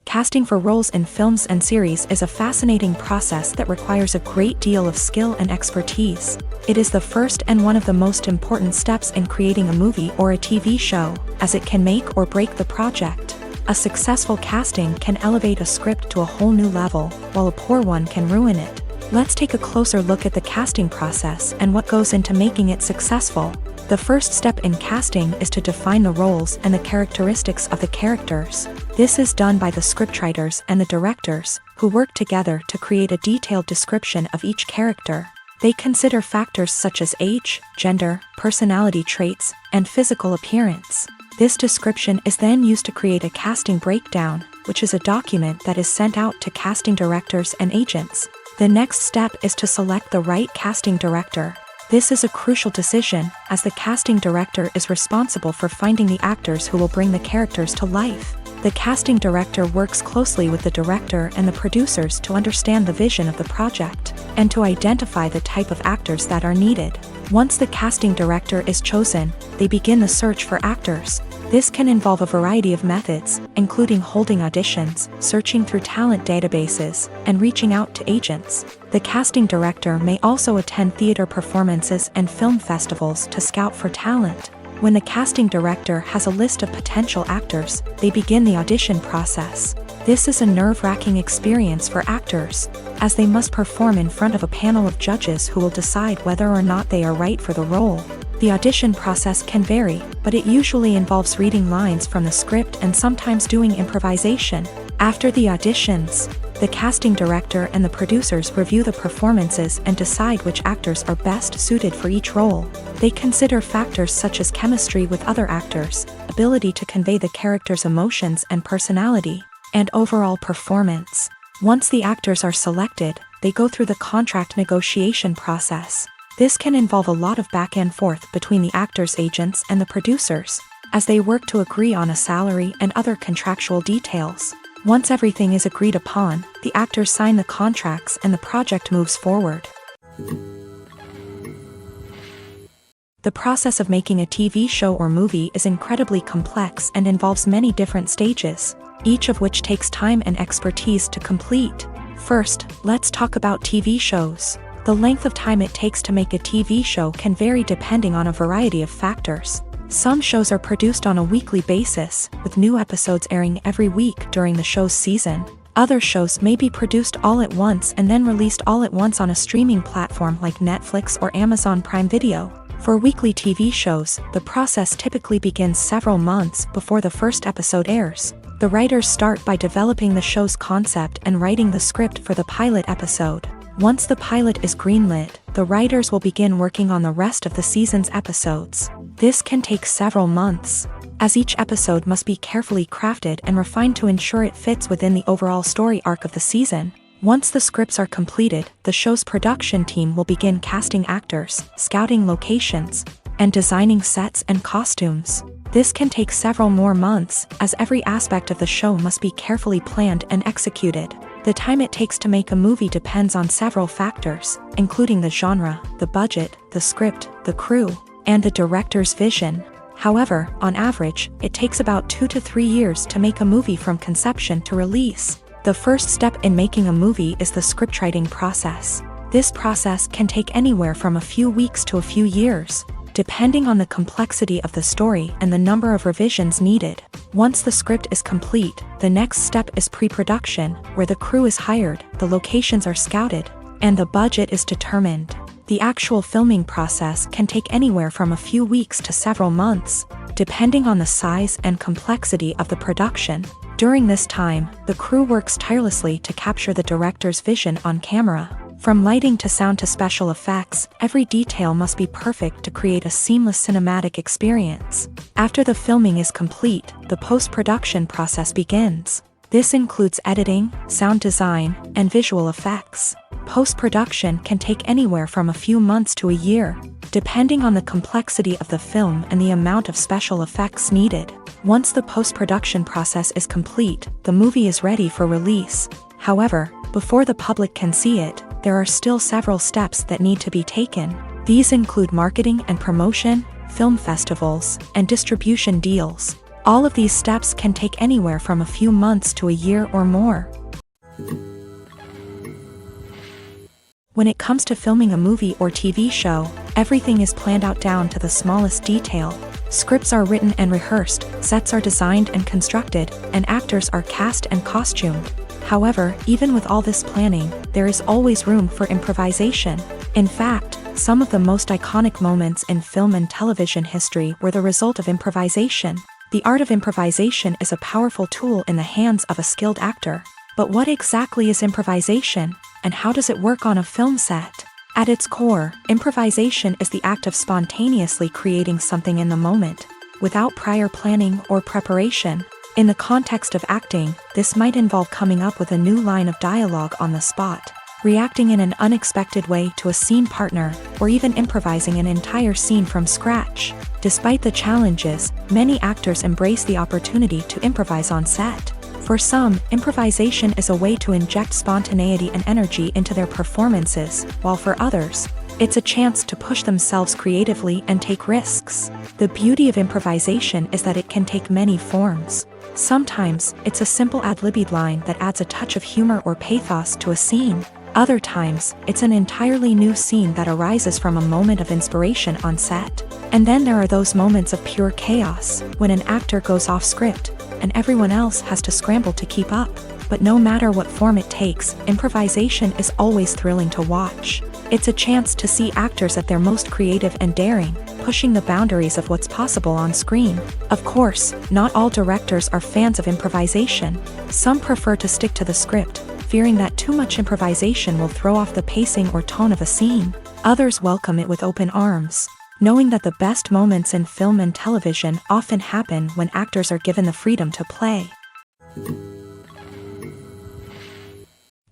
[SPEAKER 1] Casting for roles in films and series is a fascinating process that requires a great deal of skill and expertise. It is the first and one of the most important steps in creating a movie or a TV show, as it can make or break the project. A successful casting can elevate a script to a whole new level, while a poor one can ruin it. Let's take a closer look at the casting process and what goes into making it successful. The first step in casting is to define the roles and the characteristics of the characters. This is done by the scriptwriters and the directors, who work together to create a detailed description of each character. They consider factors such as age, gender, personality traits, and physical appearance. This description is then used to create a casting breakdown, which is a document that is sent out to casting directors and agents. The next step is to select the right casting director. This is a crucial decision, as the casting director is responsible for finding the actors who will bring the characters to life. The casting director works closely with the director and the producers to understand the vision of the project, and to identify the type of actors that are needed. Once the casting director is chosen, they begin the search for actors. This can involve a variety of methods, including holding auditions, searching through talent databases, and reaching out to agents. The casting director may also attend theater performances and film festivals to scout for talent. When the casting director has a list of potential actors, they begin the audition process. This is a nerve-wracking experience for actors, as they must perform in front of a panel of judges who will decide whether or not they are right for the role. The audition process can vary, but it usually involves reading lines from the script and sometimes doing improvisation. After the auditions, the casting director and the producers review the performances and decide which actors are best suited for each role. They consider factors such as chemistry with other actors, ability to convey the character's emotions and personality, and overall performance. Once the actors are selected, they go through the contract negotiation process. This can involve a lot of back and forth between the actors' agents and the producers, as they work to agree on a salary and other contractual details. Once everything is agreed upon, the actors sign the contracts and the project moves forward. The process of making a TV show or movie is incredibly complex and involves many different stages, each of which takes time and expertise to complete. First, let's talk about TV shows. The length of time it takes to make a TV show can vary depending on a variety of factors. Some shows are produced on a weekly basis, with new episodes airing every week during the show's season. Other shows may be produced all at once and then released all at once on a streaming platform like Netflix or Amazon Prime Video. For weekly TV shows, the process typically begins several months before the first episode airs. The writers start by developing the show's concept and writing the script for the pilot episode. Once the pilot is greenlit, the writers will begin working on the rest of the season's episodes. This can take several months, as each episode must be carefully crafted and refined to ensure it fits within the overall story arc of the season. Once the scripts are completed, the show's production team will begin casting actors, scouting locations, and designing sets and costumes. This can take several more months, as every aspect of the show must be carefully planned and executed. The time it takes to make a movie depends on several factors, including the genre, the budget, the script, the crew, and the director's vision. However, on average, it takes about 2 to 3 years to make a movie from conception to release. The first step in making a movie is the scriptwriting process. This process can take anywhere from a few weeks to a few years, depending on the complexity of the story and the number of revisions needed. Once the script is complete, the next step is pre-production, where the crew is hired, the locations are scouted, and the budget is determined. The actual filming process can take anywhere from a few weeks to several months, depending on the size and complexity of the production. During this time, the crew works tirelessly to capture the director's vision on camera. From lighting to sound to special effects, every detail must be perfect to create a seamless cinematic experience. After the filming is complete, the post-production process begins. This includes editing, sound design, and visual effects. Post-production can take anywhere from a few months to a year, depending on the complexity of the film and the amount of special effects needed. Once the post-production process is complete, the movie is ready for release. However, before the public can see it, there are still several steps that need to be taken. These include marketing and promotion, film festivals, and distribution deals. All of these steps can take anywhere from a few months to a year or more. When it comes to filming a movie or TV show, everything is planned out down to the smallest detail. Scripts are written and rehearsed, sets are designed and constructed, and actors are cast and costumed. However, even with all this planning, there is always room for improvisation. In fact, some of the most iconic moments in film and television history were the result of improvisation. The art of improvisation is a powerful tool in the hands of a skilled actor. But what exactly is improvisation, and how does it work on a film set? At its core, improvisation is the act of spontaneously creating something in the moment, without prior planning or preparation. In the context of acting, this might involve coming up with a new line of dialogue on the spot, reacting in an unexpected way to a scene partner, or even improvising an entire scene from scratch. Despite the challenges, many actors embrace the opportunity to improvise on set. For some, improvisation is a way to inject spontaneity and energy into their performances, while for others, it's a chance to push themselves creatively and take risks. The beauty of improvisation is that it can take many forms. Sometimes, it's a simple ad-libbed line that adds a touch of humor or pathos to a scene. Other times, it's an entirely new scene that arises from a moment of inspiration on set. And then there are those moments of pure chaos, when an actor goes off script, and everyone else has to scramble to keep up. But no matter what form it takes, improvisation is always thrilling to watch. It's a chance to see actors at their most creative and daring, pushing the boundaries of what's possible on screen. Of course, not all directors are fans of improvisation. Some prefer to stick to the script, fearing that too much improvisation will throw off the pacing or tone of a scene. Others welcome it with open arms, knowing that the best moments in film and television often happen when actors are given the freedom to play.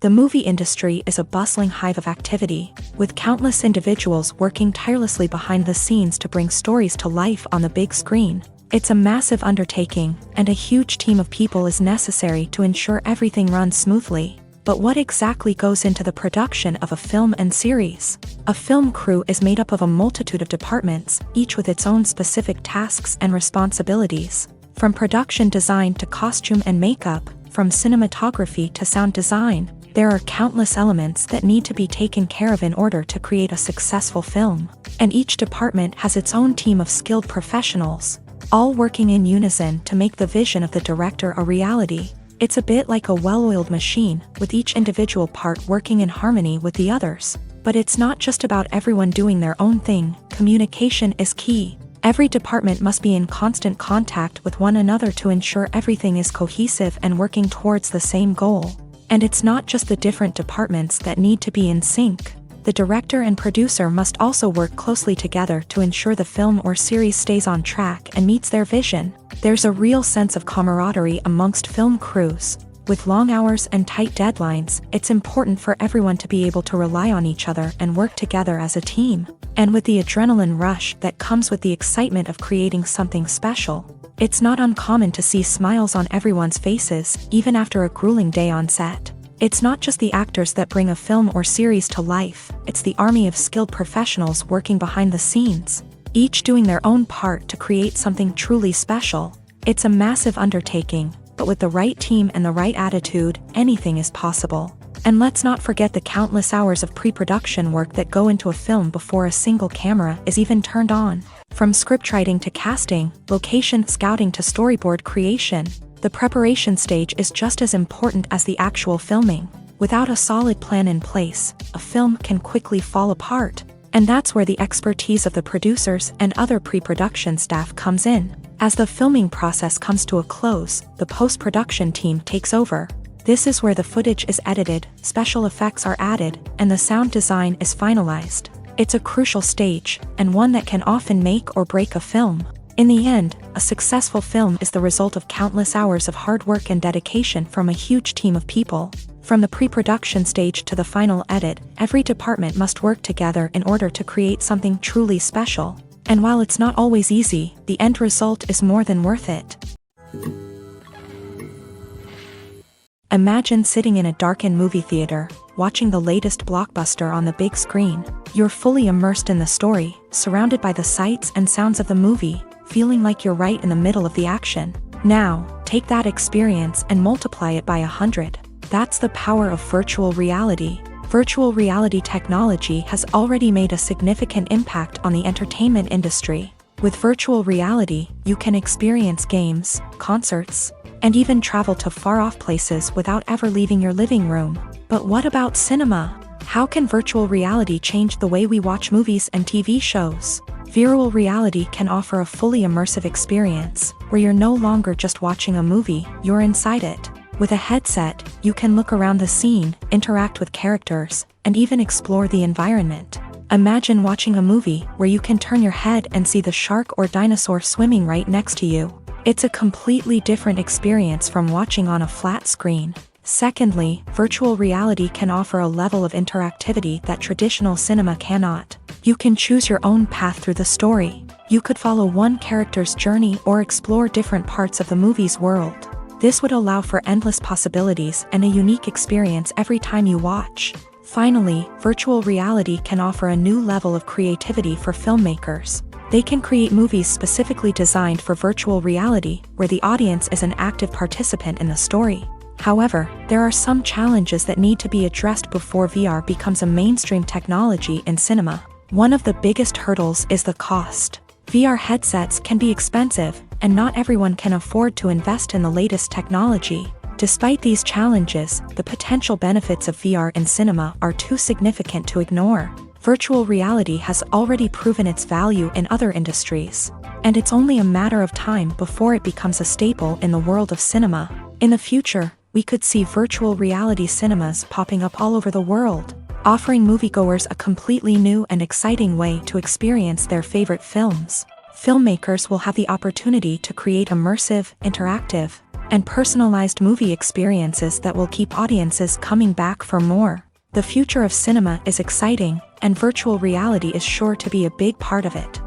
[SPEAKER 1] The movie industry is a bustling hive of activity, with countless individuals working tirelessly behind the scenes to bring stories to life on the big screen. It's a massive undertaking, and a huge team of people is necessary to ensure everything runs smoothly. But what exactly goes into the production of a film and series? A film crew is made up of a multitude of departments, each with its own specific tasks and responsibilities. From production design to costume and makeup, from cinematography to sound design, There are countless elements that need to be taken care of in order to create a successful film, and each department has its own team of skilled professionals, all working in unison to make the vision of the director a reality. It's a bit like a well-oiled machine, with each individual part working in harmony with the others. But it's not just about everyone doing their own thing. Communication is key. Every department must be in constant contact with one another to ensure everything is cohesive and working towards the same goal. And it's not just the different departments that need to be in sync. The director and producer must also work closely together to ensure the film or series stays on track and meets their vision. There's a real sense of camaraderie amongst film crews. With long hours and tight deadlines, it's important for everyone to be able to rely on each other and work together as a team. And with the adrenaline rush that comes with the excitement of creating something special, it's not uncommon to see smiles on everyone's faces, even after a grueling day on set. It's not just the actors that bring a film or series to life, it's the army of skilled professionals working behind the scenes, each doing their own part to create something truly special. It's a massive undertaking, but with the right team and the right attitude, anything is possible. And let's not forget the countless hours of pre-production work that go into a film before a single camera is even turned on. From scriptwriting to casting, location scouting to storyboard creation, the preparation stage is just as important as the actual filming. Without a solid plan in place, a film can quickly fall apart. And that's where the expertise of the producers and other pre-production staff comes in. As the filming process comes to a close, the post-production team takes over. This is where the footage is edited, special effects are added, and the sound design is finalized. It's a crucial stage, and one that can often make or break a film. In the end, a successful film is the result of countless hours of hard work and dedication from a huge team of people. From the pre-production stage to the final edit, every department must work together in order to create something truly special. And while it's not always easy, the end result is more than worth it. Imagine sitting in a darkened movie theater, watching the latest blockbuster on the big screen. You're fully immersed in the story, surrounded by the sights and sounds of the movie, feeling like you're right in the middle of the action. Now, take that experience and multiply it by 100. That's the power of virtual reality. Virtual reality technology has already made a significant impact on the entertainment industry. With virtual reality, you can experience games, concerts, and even travel to far-off places without ever leaving your living room. But what about cinema? How can virtual reality change the way we watch movies and TV shows? Virtual reality can offer a fully immersive experience, where you're no longer just watching a movie, you're inside it. With a headset, you can look around the scene, interact with characters, and even explore the environment. Imagine watching a movie where you can turn your head and see the shark or dinosaur swimming right next to you. It's a completely different experience from watching on a flat screen. Secondly, virtual reality can offer a level of interactivity that traditional cinema cannot. You can choose your own path through the story. You could follow one character's journey or explore different parts of the movie's world. This would allow for endless possibilities and a unique experience every time you watch. Finally, virtual reality can offer a new level of creativity for filmmakers. They can create movies specifically designed for virtual reality, where the audience is an active participant in the story. However, there are some challenges that need to be addressed before VR becomes a mainstream technology in cinema. One of the biggest hurdles is the cost. VR headsets can be expensive, and not everyone can afford to invest in the latest technology. Despite these challenges, the potential benefits of VR in cinema are too significant to ignore. Virtual reality has already proven its value in other industries, and it's only a matter of time before it becomes a staple in the world of cinema. In the future, we could see virtual reality cinemas popping up all over the world, offering moviegoers a completely new and exciting way to experience their favorite films. Filmmakers will have the opportunity to create immersive, interactive, and personalized movie experiences that will keep audiences coming back for more. The future of cinema is exciting, and virtual reality is sure to be a big part of it.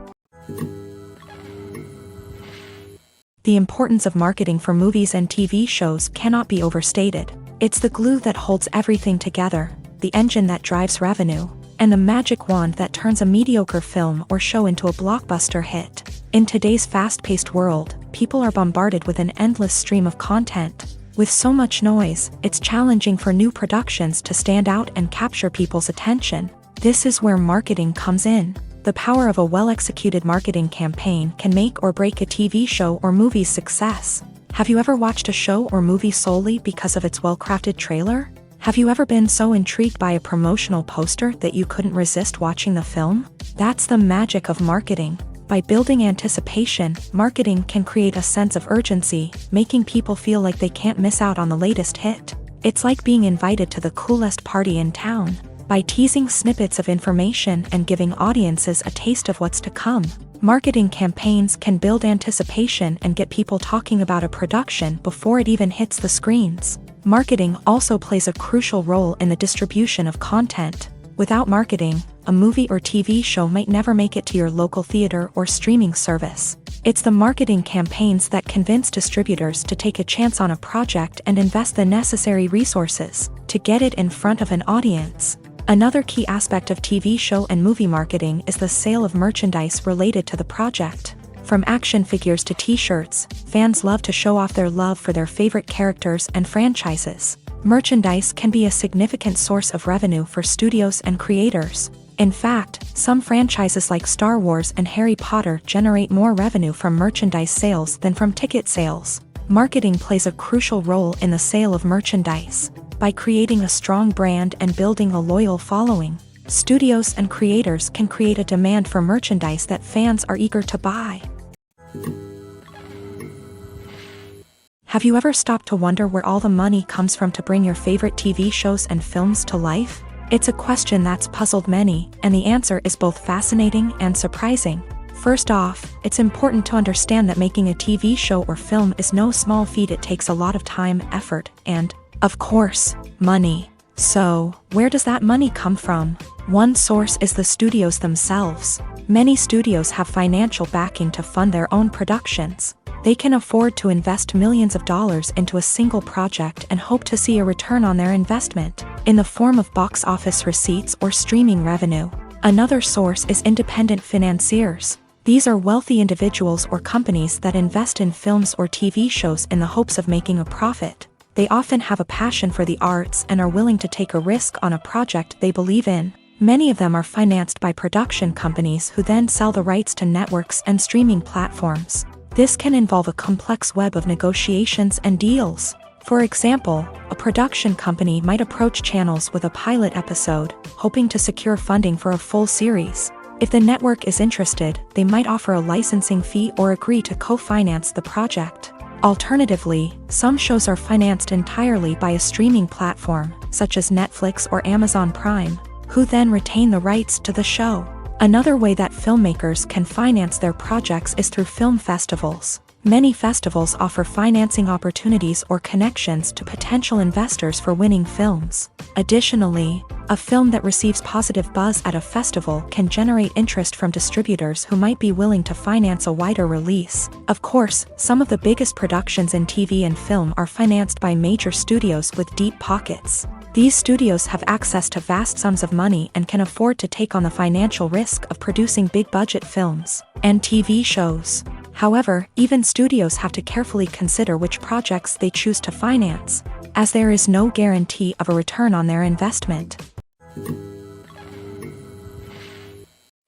[SPEAKER 1] The importance of marketing for movies and TV shows cannot be overstated. It's the glue that holds everything together, the engine that drives revenue, and the magic wand that turns a mediocre film or show into a blockbuster hit. In today's fast-paced world, people are bombarded with an endless stream of content. With so much noise, it's challenging for new productions to stand out and capture people's attention. This is where marketing comes in. The power of a well-executed marketing campaign can make or break a TV show or movie's success. Have you ever watched a show or movie solely because of its well-crafted trailer? Have you ever been so intrigued by a promotional poster that you couldn't resist watching the film? That's the magic of marketing. By building anticipation, marketing can create a sense of urgency, making people feel like they can't miss out on the latest hit. It's like being invited to the coolest party in town. By teasing snippets of information and giving audiences a taste of what's to come, marketing campaigns can build anticipation and get people talking about a production before it even hits the screens. Marketing also plays a crucial role in the distribution of content. Without marketing, a movie or TV show might never make it to your local theater or streaming service. It's the marketing campaigns that convince distributors to take a chance on a project and invest the necessary resources to get it in front of an audience. Another key aspect of TV show and movie marketing is the sale of merchandise related to the project. From action figures to t-shirts, fans love to show off their love for their favorite characters and franchises. Merchandise can be a significant source of revenue for studios and creators. In fact, some franchises like Star Wars and Harry Potter generate more revenue from merchandise sales than from ticket sales. Marketing plays a crucial role in the sale of merchandise. By creating a strong brand and building a loyal following, studios and creators can create a demand for merchandise that fans are eager to buy. Have you ever stopped to wonder where all the money comes from to bring your favorite TV shows and films to life? It's a question that's puzzled many, and the answer is both fascinating and surprising. First off, it's important to understand that making a TV show or film is no small feat. It takes a lot of time, effort, and, of course, money. So, where does that money come from? One source is the studios themselves. Many studios have financial backing to fund their own productions. They can afford to invest millions of dollars into a single project and hope to see a return on their investment, in the form of box office receipts or streaming revenue. Another source is independent financiers. These are wealthy individuals or companies that invest in films or TV shows in the hopes of making a profit. They often have a passion for the arts and are willing to take a risk on a project they believe in. Many of them are financed by production companies who then sell the rights to networks and streaming platforms. This can involve a complex web of negotiations and deals. For example, a production company might approach channels with a pilot episode, hoping to secure funding for a full series. If the network is interested, they might offer a licensing fee or agree to co-finance the project. Alternatively, some shows are financed entirely by a streaming platform, such as Netflix or Amazon Prime, who then retain the rights to the show. Another way that filmmakers can finance their projects is through film festivals. Many festivals offer financing opportunities or connections to potential investors for winning films. Additionally, a film that receives positive buzz at a festival can generate interest from distributors who might be willing to finance a wider release. Of course, some of the biggest productions in TV and film are financed by major studios with deep pockets. These studios have access to vast sums of money and can afford to take on the financial risk of producing big-budget films and TV shows. However, even studios have to carefully consider which projects they choose to finance, as there is no guarantee of a return on their investment.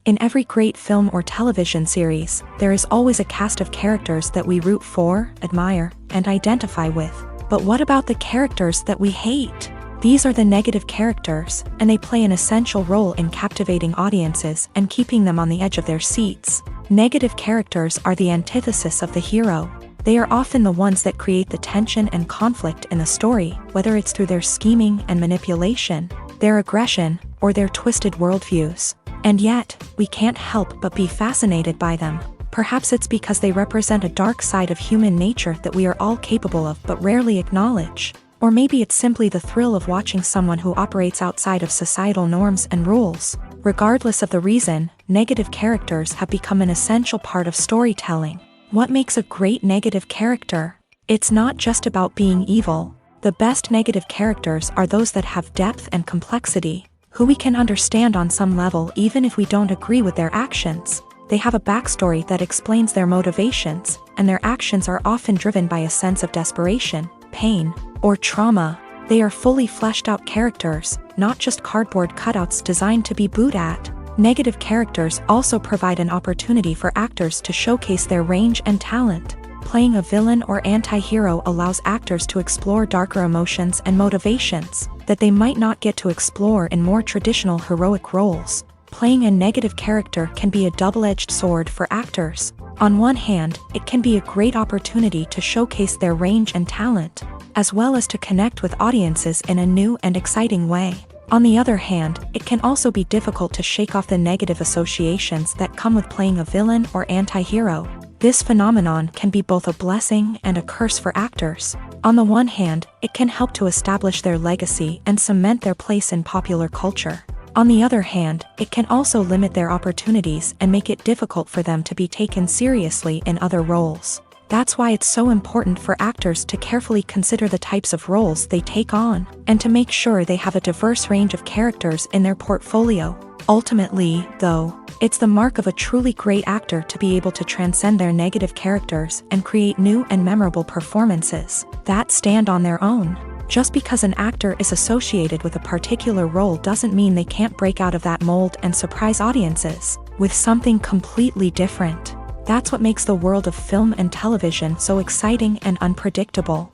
[SPEAKER 1] In every great film or television series, there is always a cast of characters that we root for, admire, and identify with. But what about the characters that we hate? These are the negative characters, and they play an essential role in captivating audiences and keeping them on the edge of their seats. Negative characters are the antithesis of the hero. They are often the ones that create the tension and conflict in the story, whether it's through their scheming and manipulation, their aggression, or their twisted worldviews. And yet, we can't help but be fascinated by them. Perhaps it's because they represent a dark side of human nature that we are all capable of but rarely acknowledge. Or maybe it's simply the thrill of watching someone who operates outside of societal norms and rules. Regardless of the reason, negative characters have become an essential part of storytelling. What makes a great negative character? It's not just about being evil. The best negative characters are those that have depth and complexity, who we can understand on some level even if we don't agree with their actions. They have a backstory that explains their motivations, and their actions are often driven by a sense of desperation, pain or trauma. They are fully fleshed out characters, not just cardboard cutouts designed to be booed at. Negative characters also provide an opportunity for actors to showcase their range and talent. Playing a villain or anti-hero allows actors to explore darker emotions and motivations that they might not get to explore in more traditional heroic roles. Playing a negative character can be a double-edged sword for actors. On one hand, it can be a great opportunity to showcase their range and talent, as well as to connect with audiences in a new and exciting way. On the other hand, it can also be difficult to shake off the negative associations that come with playing a villain or anti-hero. This phenomenon can be both a blessing and a curse for actors. On the one hand, it can help to establish their legacy and cement their place in popular culture. On the other hand, it can also limit their opportunities and make it difficult for them to be taken seriously in other roles. That's why it's so important for actors to carefully consider the types of roles they take on, and to make sure they have a diverse range of characters in their portfolio. Ultimately, though, it's the mark of a truly great actor to be able to transcend their negative characters and create new and memorable performances that stand on their own. Just because an actor is associated with a particular role doesn't mean they can't break out of that mold and surprise audiences with something completely different. That's what makes the world of film and television so exciting and unpredictable.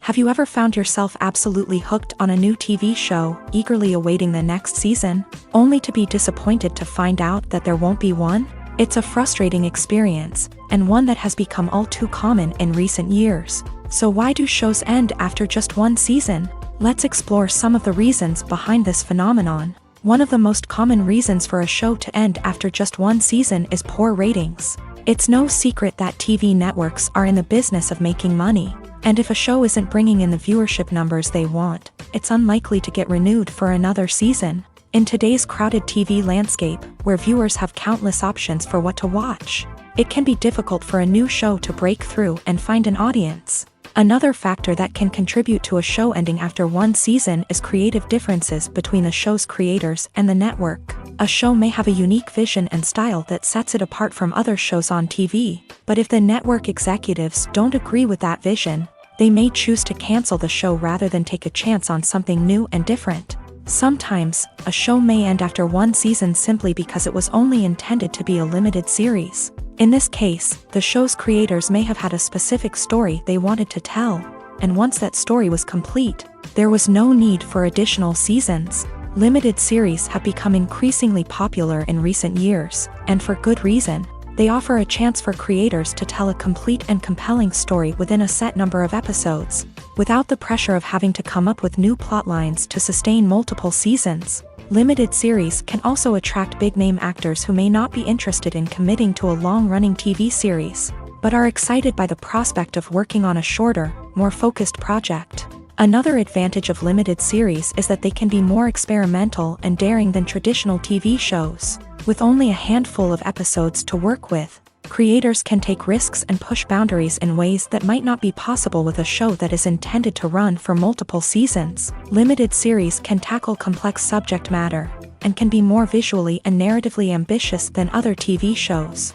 [SPEAKER 1] Have you ever found yourself absolutely hooked on a new TV show, eagerly awaiting the next season, only to be disappointed to find out that there won't be one? It's a frustrating experience, and one that has become all too common in recent years. So why do shows end after just one season? Let's explore some of the reasons behind this phenomenon. One of the most common reasons for a show to end after just one season is poor ratings. It's no secret that TV networks are in the business of making money, and if a show isn't bringing in the viewership numbers they want, it's unlikely to get renewed for another season. In today's crowded TV landscape, where viewers have countless options for what to watch, it can be difficult for a new show to break through and find an audience. Another factor that can contribute to a show ending after one season is creative differences between the show's creators and the network. A show may have a unique vision and style that sets it apart from other shows on TV, but if the network executives don't agree with that vision, they may choose to cancel the show rather than take a chance on something new and different. Sometimes, a show may end after one season simply because it was only intended to be a limited series. In this case, the show's creators may have had a specific story they wanted to tell, and once that story was complete, there was no need for additional seasons. Limited series have become increasingly popular in recent years, and for good reason. They offer a chance for creators to tell a complete and compelling story within a set number of episodes, without the pressure of having to come up with new plotlines to sustain multiple seasons. Limited series can also attract big-name actors who may not be interested in committing to a long-running TV series, but are excited by the prospect of working on a shorter, more focused project. Another advantage of limited series is that they can be more experimental and daring than traditional TV shows. With only a handful of episodes to work with, creators can take risks and push boundaries in ways that might not be possible with a show that is intended to run for multiple seasons. Limited series can tackle complex subject matter, and can be more visually and narratively ambitious than other TV shows.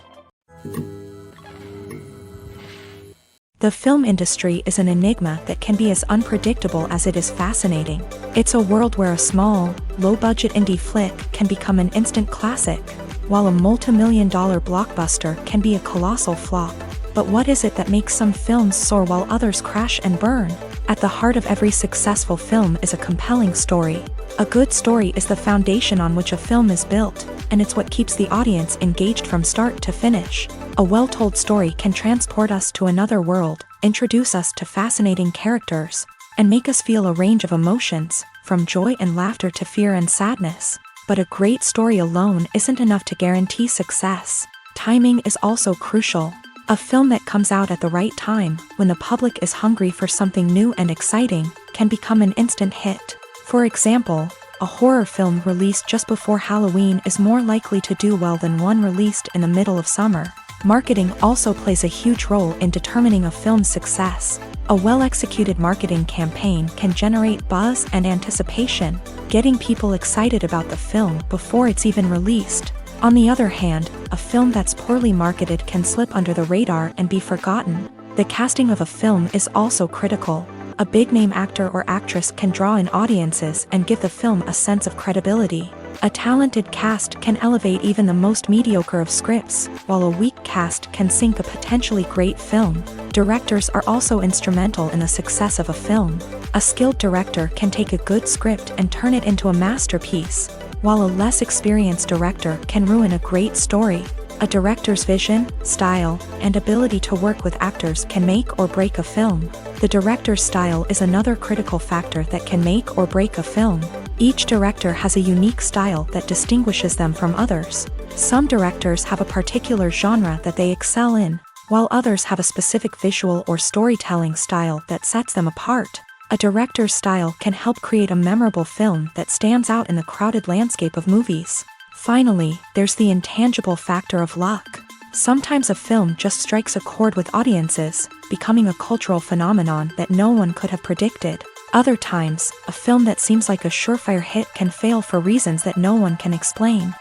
[SPEAKER 1] The film industry is an enigma that can be as unpredictable as it is fascinating. It's a world where a small, low-budget indie flick can become an instant classic, while a multi-million-dollar blockbuster can be a colossal flop. But what is it that makes some films soar while others crash and burn? At the heart of every successful film is a compelling story. A good story is the foundation on which a film is built, and it's what keeps the audience engaged from start to finish. A well-told story can transport us to another world, introduce us to fascinating characters, and make us feel a range of emotions, from joy and laughter to fear and sadness. But a great story alone isn't enough to guarantee success. Timing is also crucial. A film that comes out at the right time, when the public is hungry for something new and exciting, can become an instant hit. For example, a horror film released just before Halloween is more likely to do well than one released in the middle of summer. Marketing also plays a huge role in determining a film's success. A well-executed marketing campaign can generate buzz and anticipation, getting people excited about the film before it's even released. On the other hand, a film that's poorly marketed can slip under the radar and be forgotten. The casting of a film is also critical. A big-name actor or actress can draw in audiences and give the film a sense of credibility. A talented cast can elevate even the most mediocre of scripts, while a weak cast can sink a potentially great film. Directors are also instrumental in the success of a film. A skilled director can take a good script and turn it into a masterpiece, while a less experienced director can ruin a great story. A director's vision, style, and ability to work with actors can make or break a film. The director's style is another critical factor that can make or break a film. Each director has a unique style that distinguishes them from others. Some directors have a particular genre that they excel in, while others have a specific visual or storytelling style that sets them apart. A director's style can help create a memorable film that stands out in the crowded landscape of movies. Finally, there's the intangible factor of luck. Sometimes a film just strikes a chord with audiences, becoming a cultural phenomenon that no one could have predicted. Other times, a film that seems like a surefire hit can fail for reasons that no one can explain.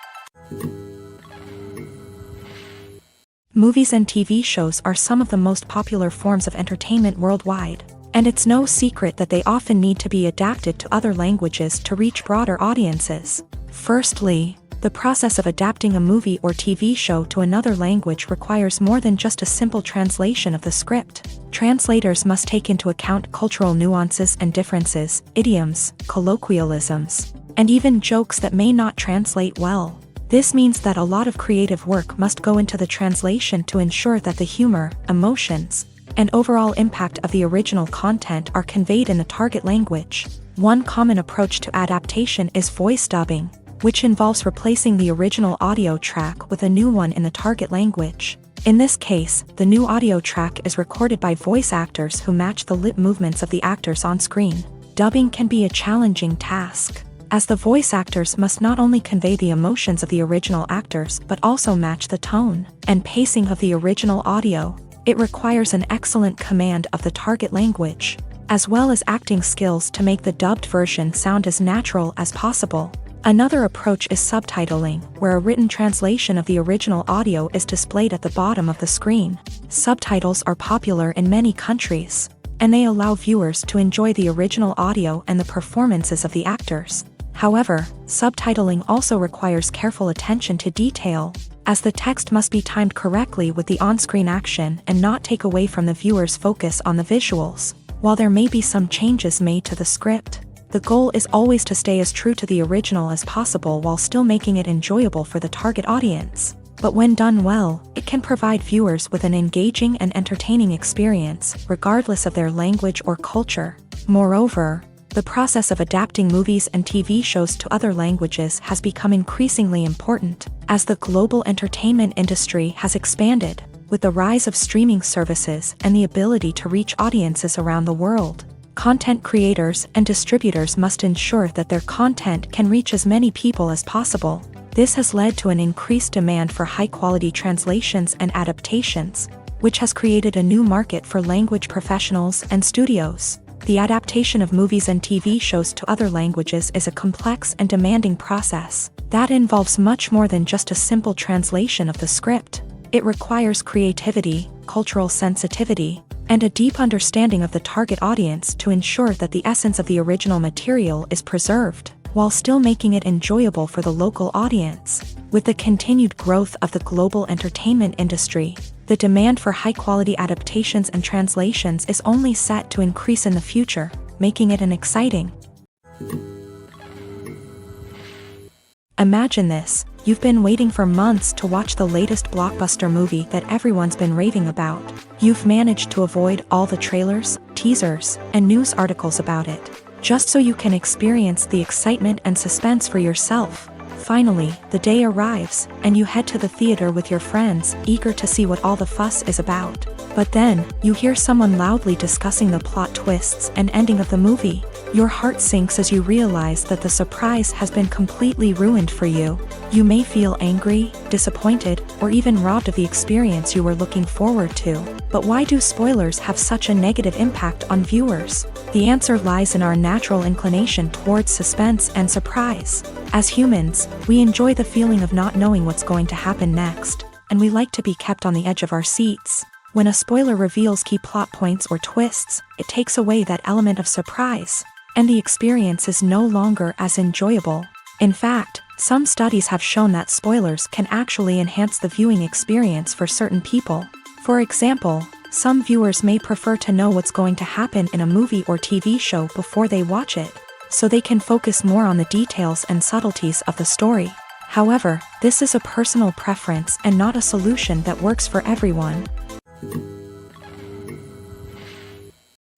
[SPEAKER 1] Movies and TV shows are some of the most popular forms of entertainment worldwide, and it's no secret that they often need to be adapted to other languages to reach broader audiences. Firstly, the process of adapting a movie or TV show to another language requires more than just a simple translation of the script. Translators must take into account cultural nuances and differences, idioms, colloquialisms, and even jokes that may not translate well. This means that a lot of creative work must go into the translation to ensure that the humor, emotions, and overall impact of the original content are conveyed in the target language. One common approach to adaptation is voice dubbing, which involves replacing the original audio track with a new one in the target language. In this case, the new audio track is recorded by voice actors who match the lip movements of the actors on screen. Dubbing can be a challenging task, as the voice actors must not only convey the emotions of the original actors but also match the tone and pacing of the original audio. It requires an excellent command of the target language, as well as acting skills to make the dubbed version sound as natural as possible. Another approach is subtitling, where a written translation of the original audio is displayed at the bottom of the screen. Subtitles are popular in many countries, and they allow viewers to enjoy the original audio and the performances of the actors. However, subtitling also requires careful attention to detail, as the text must be timed correctly with the on-screen action and not take away from the viewer's focus on the visuals. While there may be some changes made to the script, the goal is always to stay as true to the original as possible while still making it enjoyable for the target audience. But when done well, it can provide viewers with an engaging and entertaining experience, regardless of their language or culture. Moreover, the process of adapting movies and TV shows to other languages has become increasingly important, as the global entertainment industry has expanded, with the rise of streaming services and the ability to reach audiences around the world. Content creators and distributors must ensure that their content can reach as many people as possible. This has led to an increased demand for high-quality translations and adaptations, which has created a new market for language professionals and studios. The adaptation of movies and TV shows to other languages is a complex and demanding process that involves much more than just a simple translation of the script. It requires creativity, cultural sensitivity, and a deep understanding of the target audience to ensure that the essence of the original material is preserved, while still making it enjoyable for the local audience. With the continued growth of the global entertainment industry, the demand for high-quality adaptations and translations is only set to increase in the future, making it an exciting. Imagine this: you've been waiting for months to watch the latest blockbuster movie that everyone's been raving about. You've managed to avoid all the trailers, teasers, and news articles about it, just so you can experience the excitement and suspense for yourself. Finally, the day arrives, and you head to the theater with your friends, eager to see what all the fuss is about. But then, you hear someone loudly discussing the plot twists and ending of the movie. Your heart sinks as you realize that the surprise has been completely ruined for you. You may feel angry, disappointed, or even robbed of the experience you were looking forward to. But why do spoilers have such a negative impact on viewers? The answer lies in our natural inclination towards suspense and surprise. As humans, we enjoy the feeling of not knowing what's going to happen next, and we like to be kept on the edge of our seats. When a spoiler reveals key plot points or twists, it takes away that element of surprise, and the experience is no longer as enjoyable. In fact, some studies have shown that spoilers can actually enhance the viewing experience for certain people. For example, some viewers may prefer to know what's going to happen in a movie or TV show before they watch it, so they can focus more on the details and subtleties of the story. However, this is a personal preference and not a solution that works for everyone.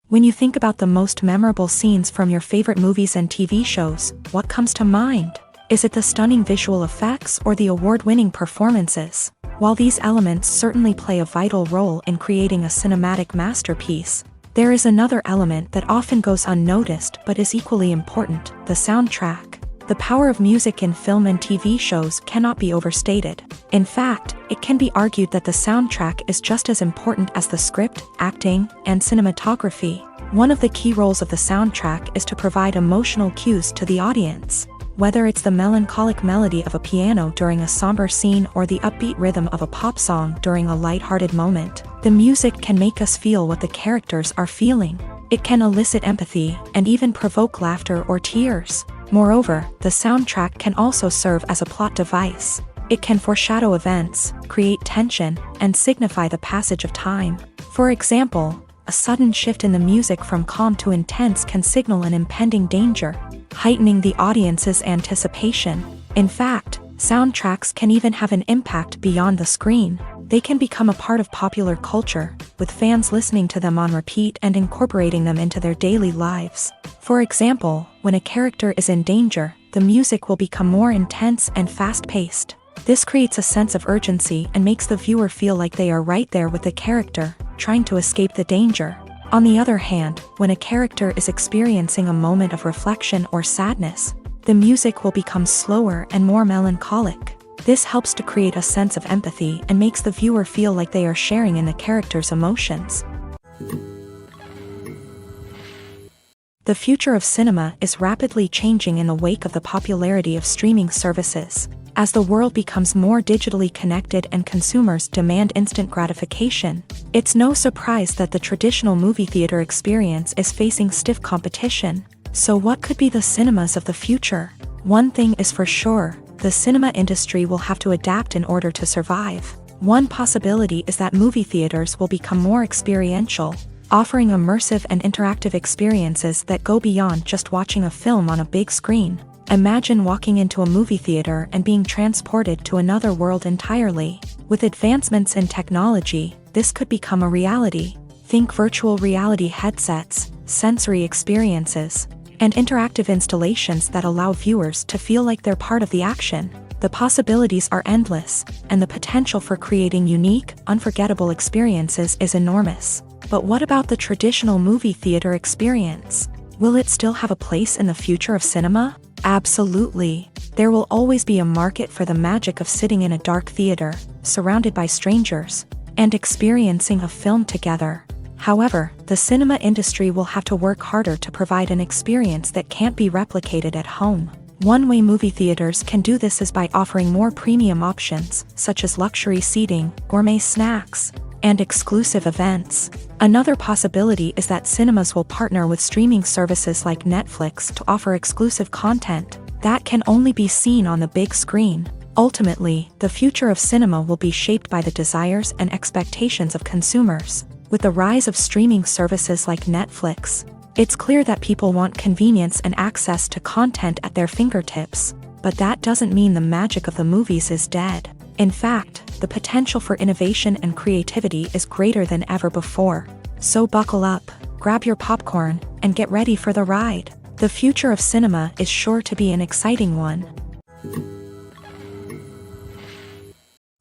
[SPEAKER 1] When you think about the most memorable scenes from your favorite movies and TV shows, what comes to mind? Is it the stunning visual effects or the award-winning performances? While these elements certainly play a vital role in creating a cinematic masterpiece, there is another element that often goes unnoticed but is equally important: the soundtrack. The power of music in film and TV shows cannot be overstated. In fact, it can be argued that the soundtrack is just as important as the script, acting, and cinematography. One of the key roles of the soundtrack is to provide emotional cues to the audience. Whether it's the melancholic melody of a piano during a somber scene or the upbeat rhythm of a pop song during a lighthearted moment, the music can make us feel what the characters are feeling. It can elicit empathy and even provoke laughter or tears. Moreover, the soundtrack can also serve as a plot device. It can foreshadow events, create tension, and signify the passage of time. For example, a sudden shift in the music from calm to intense can signal an impending danger, heightening the audience's anticipation. In fact, soundtracks can even have an impact beyond the screen. They can become a part of popular culture, with fans listening to them on repeat and incorporating them into their daily lives. For example, when a character is in danger, the music will become more intense and fast-paced. This creates a sense of urgency and makes the viewer feel like they are right there with the character, trying to escape the danger. On the other hand, when a character is experiencing a moment of reflection or sadness, the music will become slower and more melancholic. This helps to create a sense of empathy and makes the viewer feel like they are sharing in the character's emotions. The future of cinema is rapidly changing in the wake of the popularity of streaming services. As the world becomes more digitally connected and consumers demand instant gratification, it's no surprise that the traditional movie theater experience is facing stiff competition. So what could be the cinemas of the future? One thing is for sure: the cinema industry will have to adapt in order to survive. One possibility is that movie theaters will become more experiential, offering immersive and interactive experiences that go beyond just watching a film on a big screen. Imagine walking into a movie theater and being transported to another world entirely. With advancements in technology, this could become a reality. Think virtual reality headsets, sensory experiences, and interactive installations that allow viewers to feel like they're part of the action. The possibilities are endless, and the potential for creating unique, unforgettable experiences is enormous. But what about the traditional movie theater experience? Will it still have a place in the future of cinema? Absolutely. There will always be a market for the magic of sitting in a dark theater, surrounded by strangers, and experiencing a film together. However, the cinema industry will have to work harder to provide an experience that can't be replicated at home. One way movie theaters can do this is by offering more premium options, such as luxury seating, gourmet snacks, and exclusive events. Another possibility is that cinemas will partner with streaming services like Netflix to offer exclusive content that can only be seen on the big screen. Ultimately, the future of cinema will be shaped by the desires and expectations of consumers. With the rise of streaming services like Netflix, it's clear that people want convenience and access to content at their fingertips. But that doesn't mean the magic of the movies is dead. In fact, the potential for innovation and creativity is greater than ever before. So buckle up, grab your popcorn, and get ready for the ride. The future of cinema is sure to be an exciting one.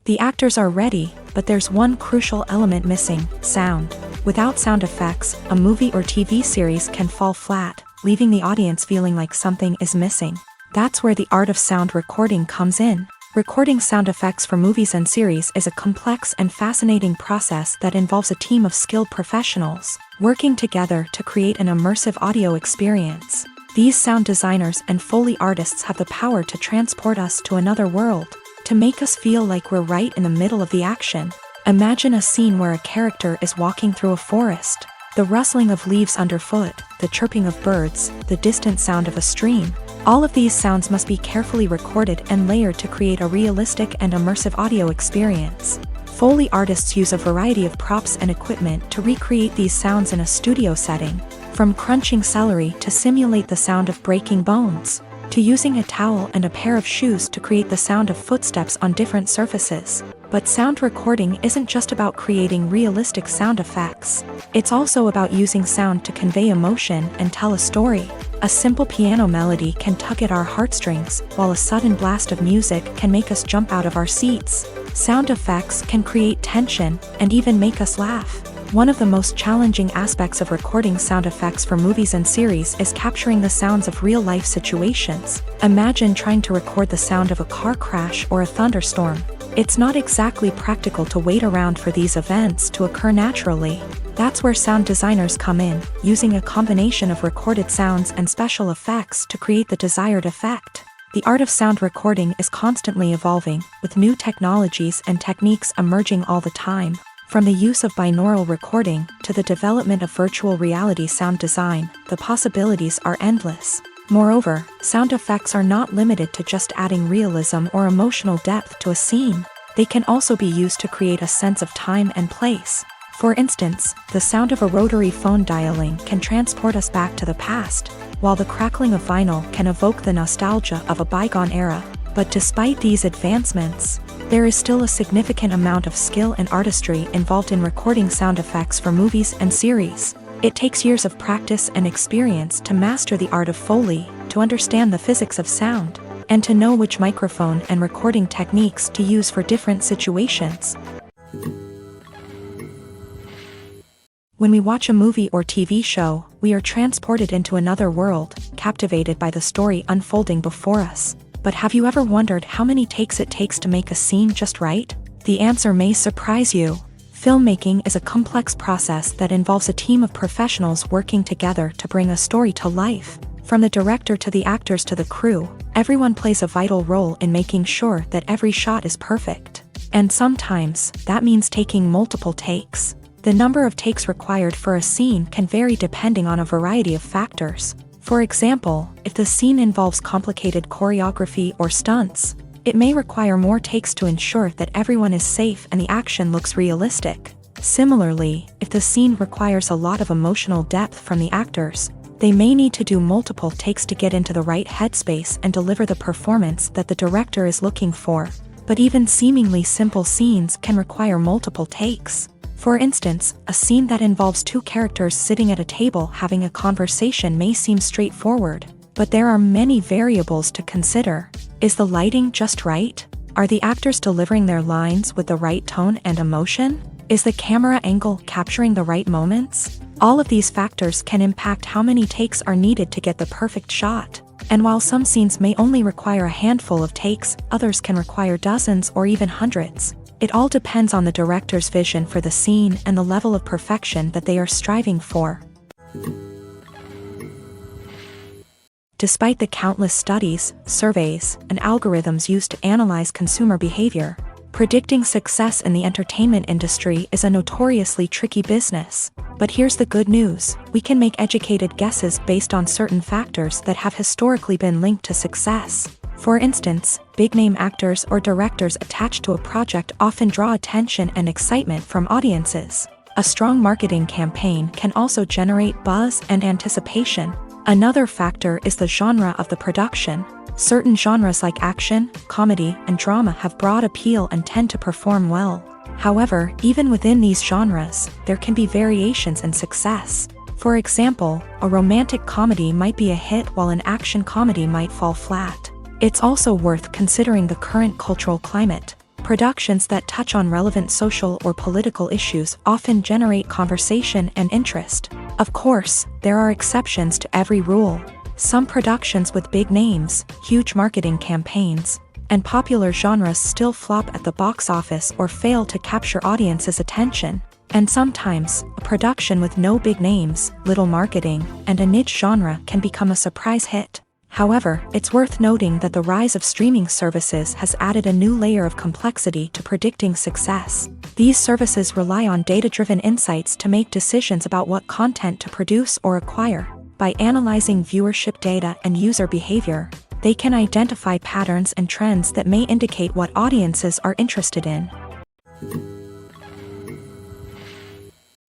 [SPEAKER 1] The actors are ready, but there's one crucial element missing: sound. Without sound effects, a movie or TV series can fall flat, leaving the audience feeling like something is missing. That's where the art of sound recording comes in. Recording sound effects for movies and series is a complex and fascinating process that involves a team of skilled professionals. working together to create an immersive audio experience. These sound designers and Foley artists have the power to transport us to another world, to make us feel like we're right in the middle of the action. Imagine a scene where a character is walking through a forest. The rustling of leaves underfoot, the chirping of birds, the distant sound of a stream. All of these sounds must be carefully recorded and layered to create a realistic and immersive audio experience. Foley artists use a variety of props and equipment to recreate these sounds in a studio setting, from crunching celery to simulate the sound of breaking bones, to using a towel and a pair of shoes to create the sound of footsteps on different surfaces. But sound recording isn't just about creating realistic sound effects. It's also about using sound to convey emotion and tell a story. A simple piano melody can tug at our heartstrings, while a sudden blast of music can make us jump out of our seats. Sound effects can create tension and even make us laugh. One of the most challenging aspects of recording sound effects for movies and series is capturing the sounds of real-life situations. Imagine trying to record the sound of a car crash or a thunderstorm. It's not exactly practical to wait around for these events to occur naturally. That's where sound designers come in, using a combination of recorded sounds and special effects to create the desired effect. The art of sound recording is constantly evolving, with new technologies and techniques emerging all the time. From the use of binaural recording to the development of virtual reality sound design, the possibilities are endless. Moreover, sound effects are not limited to just adding realism or emotional depth to a scene. They can also be used to create a sense of time and place. For instance, the sound of a rotary phone dialing can transport us back to the past, while the crackling of vinyl can evoke the nostalgia of a bygone era. But despite these advancements, there is still a significant amount of skill and artistry involved in recording sound effects for movies and series. It takes years of practice and experience to master the art of Foley, to understand the physics of sound, and to know which microphone and recording techniques to use for different situations. When we watch a movie or TV show, we are transported into another world, captivated by the story unfolding before us. But have you ever wondered how many takes it takes to make a scene just right? The answer may surprise you. Filmmaking is a complex process that involves a team of professionals working together to bring a story to life. From the director to the actors to the crew, everyone plays a vital role in making sure that every shot is perfect. And sometimes, that means taking multiple takes. The number of takes required for a scene can vary depending on a variety of factors. For example, if the scene involves complicated choreography or stunts, it may require more takes to ensure that everyone is safe and the action looks realistic. Similarly, if the scene requires a lot of emotional depth from the actors, they may need to do multiple takes to get into the right headspace and deliver the performance that the director is looking for. But even seemingly simple scenes can require multiple takes. For instance, a scene that involves two characters sitting at a table having a conversation may seem straightforward, but there are many variables to consider. Is the lighting just right? Are the actors delivering their lines with the right tone and emotion? Is the camera angle capturing the right moments? All of these factors can impact how many takes are needed to get the perfect shot. And while some scenes may only require a handful of takes, others can require dozens or even hundreds. It all depends on the director's vision for the scene and the level of perfection that they are striving for. Despite the countless studies, surveys, and algorithms used to analyze consumer behavior, predicting success in the entertainment industry is a notoriously tricky business. But here's the good news: we can make educated guesses based on certain factors that have historically been linked to success. For instance, big-name actors or directors attached to a project often draw attention and excitement from audiences. A strong marketing campaign can also generate buzz and anticipation. Another factor is the genre of the production. Certain genres like action, comedy, and drama have broad appeal and tend to perform well. However, even within these genres, there can be variations in success. For example, a romantic comedy might be a hit while an action comedy might fall flat. It's also worth considering the current cultural climate. Productions that touch on relevant social or political issues often generate conversation and interest. Of course, there are exceptions to every rule. Some productions with big names, huge marketing campaigns, and popular genres still flop at the box office or fail to capture audiences' attention. And sometimes, a production with no big names, little marketing, and a niche genre can become a surprise hit. However, it's worth noting that the rise of streaming services has added a new layer of complexity to predicting success. These services rely on data-driven insights to make decisions about what content to produce or acquire. By analyzing viewership data and user behavior, they can identify patterns and trends that may indicate what audiences are interested in.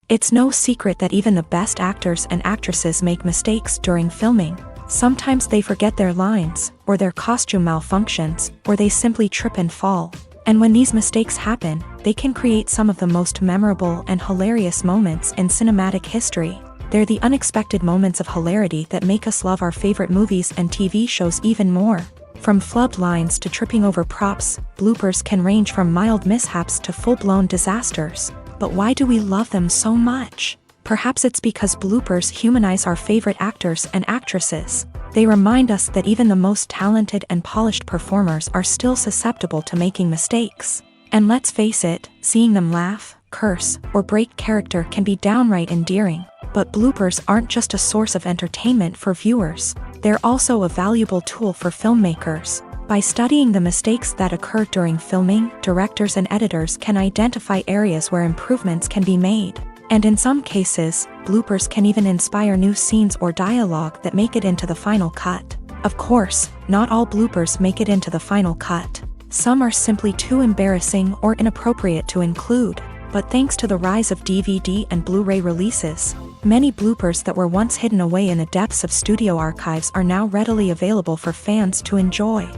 [SPEAKER 1] It's no secret that even the best actors and actresses make mistakes during filming. Sometimes they forget their lines, or their costume malfunctions, or they simply trip and fall. And when these mistakes happen, they can create some of the most memorable and hilarious moments in cinematic history. They're the unexpected moments of hilarity that make us love our favorite movies and TV shows even more. From flubbed lines to tripping over props, bloopers can range from mild mishaps to full-blown disasters. But why do we love them so much? Perhaps it's because bloopers humanize our favorite actors and actresses. They remind us that even the most talented and polished performers are still susceptible to making mistakes. And let's face it, seeing them laugh, curse, or break character can be downright endearing. But bloopers aren't just a source of entertainment for viewers. They're also a valuable tool for filmmakers. By studying the mistakes that occur during filming, directors and editors can identify areas where improvements can be made. And in some cases, bloopers can even inspire new scenes or dialogue that make it into the final cut. Of course, not all bloopers make it into the final cut. Some are simply too embarrassing or inappropriate to include. But thanks to the rise of DVD and Blu-ray releases, many bloopers that were once hidden away in the depths of studio archives are now readily available for fans to enjoy.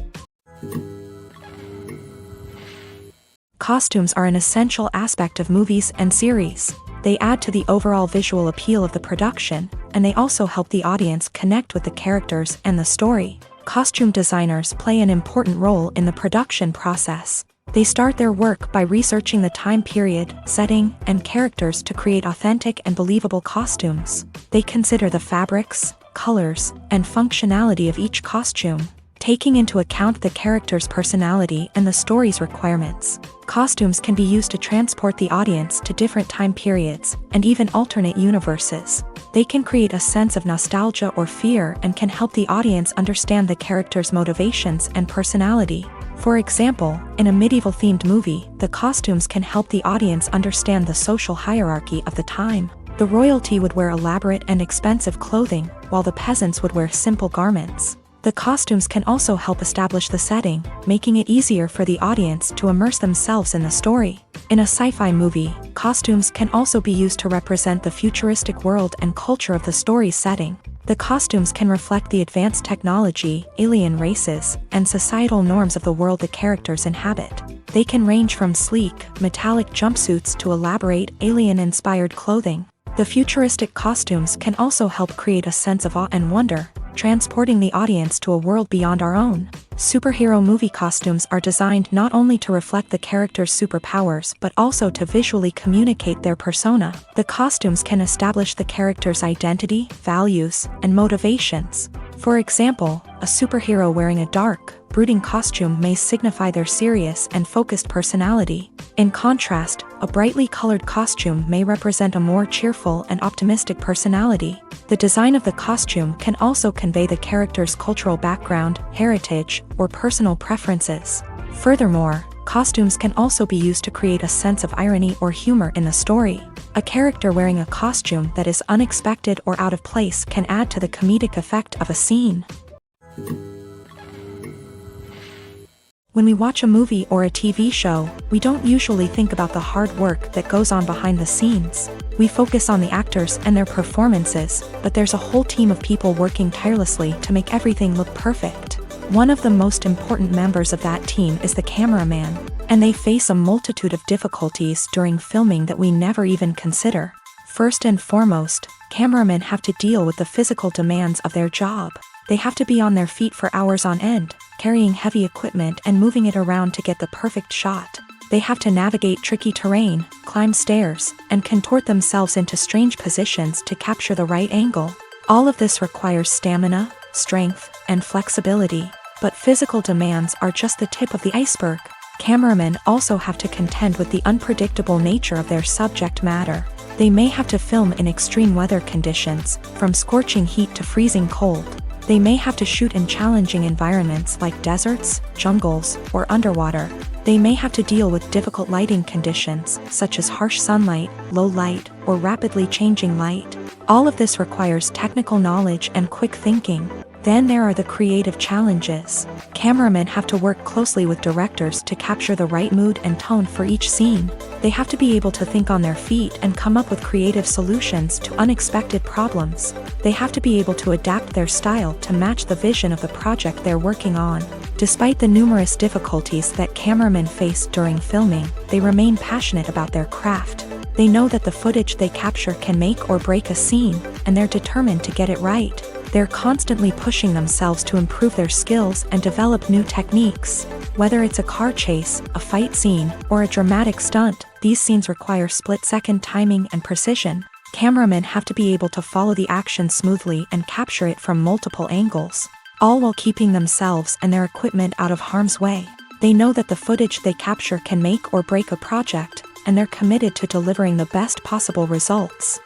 [SPEAKER 1] Costumes are an essential aspect of movies and series. They add to the overall visual appeal of the production, and they also help the audience connect with the characters and the story. Costume designers play an important role in the production process. They start their work by researching the time period, setting, and characters to create authentic and believable costumes. They consider the fabrics, colors, and functionality of each costume, taking into account the character's personality and the story's requirements. Costumes can be used to transport the audience to different time periods, and even alternate universes. They can create a sense of nostalgia or fear and can help the audience understand the character's motivations and personality. For example, in a medieval-themed movie, the costumes can help the audience understand the social hierarchy of the time. The royalty would wear elaborate and expensive clothing, while the peasants would wear simple garments. The costumes can also help establish the setting, making it easier for the audience to immerse themselves in the story. In a sci-fi movie, costumes can also be used to represent the futuristic world and culture of the story's setting. The costumes can reflect the advanced technology, alien races, and societal norms of the world the characters inhabit. They can range from sleek, metallic jumpsuits to elaborate, alien-inspired clothing. The futuristic costumes can also help create a sense of awe and wonder, transporting the audience to a world beyond our own. Superhero movie costumes are designed not only to reflect the character's superpowers but also to visually communicate their persona. The costumes can establish the character's identity, values, and motivations. For example, a superhero wearing a dark, brooding costume may signify their serious and focused personality. In contrast, a brightly colored costume may represent a more cheerful and optimistic personality. The design of the costume can also convey the character's cultural background, heritage, or personal preferences. Furthermore, costumes can also be used to create a sense of irony or humor in the story. A character wearing a costume that is unexpected or out of place can add to the comedic effect of a scene. When we watch a movie or a TV show, we don't usually think about the hard work that goes on behind the scenes. We focus on the actors and their performances, but there's a whole team of people working tirelessly to make everything look perfect. One of the most important members of that team is the cameraman, and they face a multitude of difficulties during filming that we never even consider. First and foremost, cameramen have to deal with the physical demands of their job. They have to be on their feet for hours on end, carrying heavy equipment and moving it around to get the perfect shot. They have to navigate tricky terrain, climb stairs, and contort themselves into strange positions to capture the right angle. All of this requires stamina, strength, and flexibility. But physical demands are just the tip of the iceberg. Cameramen also have to contend with the unpredictable nature of their subject matter. They may have to film in extreme weather conditions, from scorching heat to freezing cold. They may have to shoot in challenging environments like deserts, jungles, or underwater. They may have to deal with difficult lighting conditions, such as harsh sunlight, low light, or rapidly changing light. All of this requires technical knowledge and quick thinking. Then there are the creative challenges. Cameramen have to work closely with directors to capture the right mood and tone for each scene. They have to be able to think on their feet and come up with creative solutions to unexpected problems. They have to be able to adapt their style to match the vision of the project they're working on. Despite the numerous difficulties that cameramen face during filming, they remain passionate about their craft. They know that the footage they capture can make or break a scene, and they're determined to get it right. They're constantly pushing themselves to improve their skills and develop new techniques. Whether it's a car chase, a fight scene, or a dramatic stunt, these scenes require split-second timing and precision. Cameramen have to be able to follow the action smoothly and capture it from multiple angles, all while keeping themselves and their equipment out of harm's way. They know that the footage they capture can make or break a project, and they're committed to delivering the best possible results.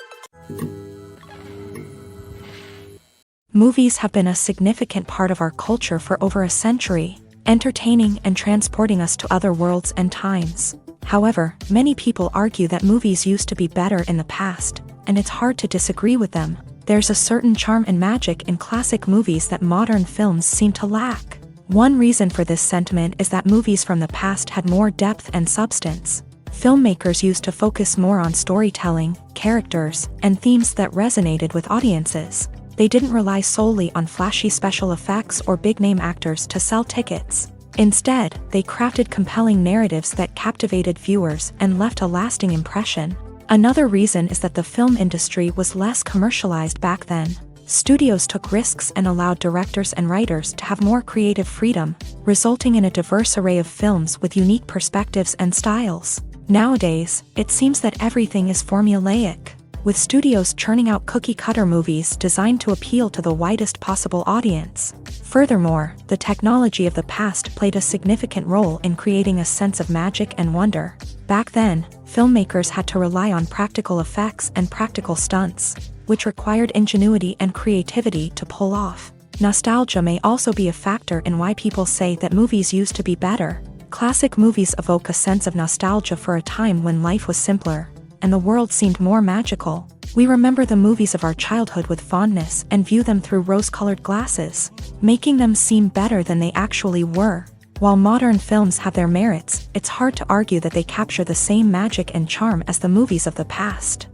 [SPEAKER 1] Movies have been a significant part of our culture for over a century, entertaining and transporting us to other worlds and times. However, many people argue that movies used to be better in the past, and it's hard to disagree with them. There's a certain charm and magic in classic movies that modern films seem to lack. One reason for this sentiment is that movies from the past had more depth and substance. Filmmakers used to focus more on storytelling, characters, and themes that resonated with audiences. They didn't rely solely on flashy special effects or big-name actors to sell tickets. Instead, they crafted compelling narratives that captivated viewers and left a lasting impression. Another reason is that the film industry was less commercialized back then. Studios took risks and allowed directors and writers to have more creative freedom, resulting in a diverse array of films with unique perspectives and styles. Nowadays, it seems that everything is formulaic, with studios churning out cookie-cutter movies designed to appeal to the widest possible audience. Furthermore, the technology of the past played a significant role in creating a sense of magic and wonder. Back then, filmmakers had to rely on practical effects and practical stunts, which required ingenuity and creativity to pull off. Nostalgia may also be a factor in why people say that movies used to be better. Classic movies evoke a sense of nostalgia for a time when life was simpler, and the world seemed more magical. We remember the movies of our childhood with fondness and view them through rose-colored glasses, making them seem better than they actually were. While modern films have their merits, it's hard to argue that they capture the same magic and charm as the movies of the past.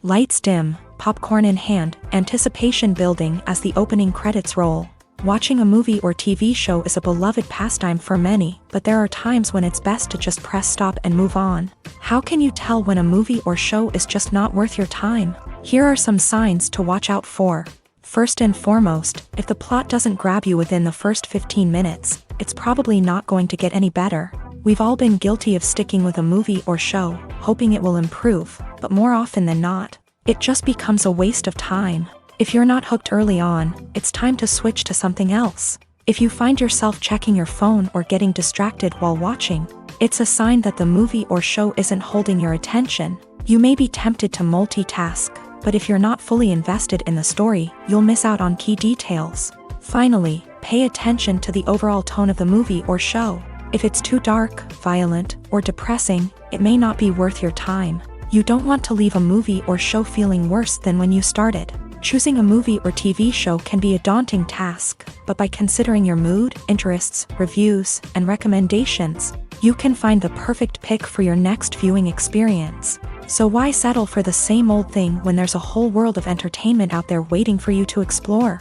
[SPEAKER 1] Lights dim, popcorn in hand, anticipation building as the opening credits roll. Watching a movie or TV show is a beloved pastime for many, but there are times when it's best to just press stop and move on. How can you tell when a movie or show is just not worth your time? Here are some signs to watch out for. First and foremost, if the plot doesn't grab you within the first 15 minutes, it's probably not going to get any better. We've all been guilty of sticking with a movie or show, hoping it will improve, but more often than not, it just becomes a waste of time. If you're not hooked early on, it's time to switch to something else. If you find yourself checking your phone or getting distracted while watching, it's a sign that the movie or show isn't holding your attention. You may be tempted to multitask, but if you're not fully invested in the story, you'll miss out on key details. Finally, pay attention to the overall tone of the movie or show. If it's too dark, violent, or depressing, it may not be worth your time. You don't want to leave a movie or show feeling worse than when you started. Choosing a movie or TV show can be a daunting task, but by considering your mood, interests, reviews, and recommendations, you can find the perfect pick for your next viewing experience. So why settle for the same old thing when there's a whole world of entertainment out there waiting for you to explore?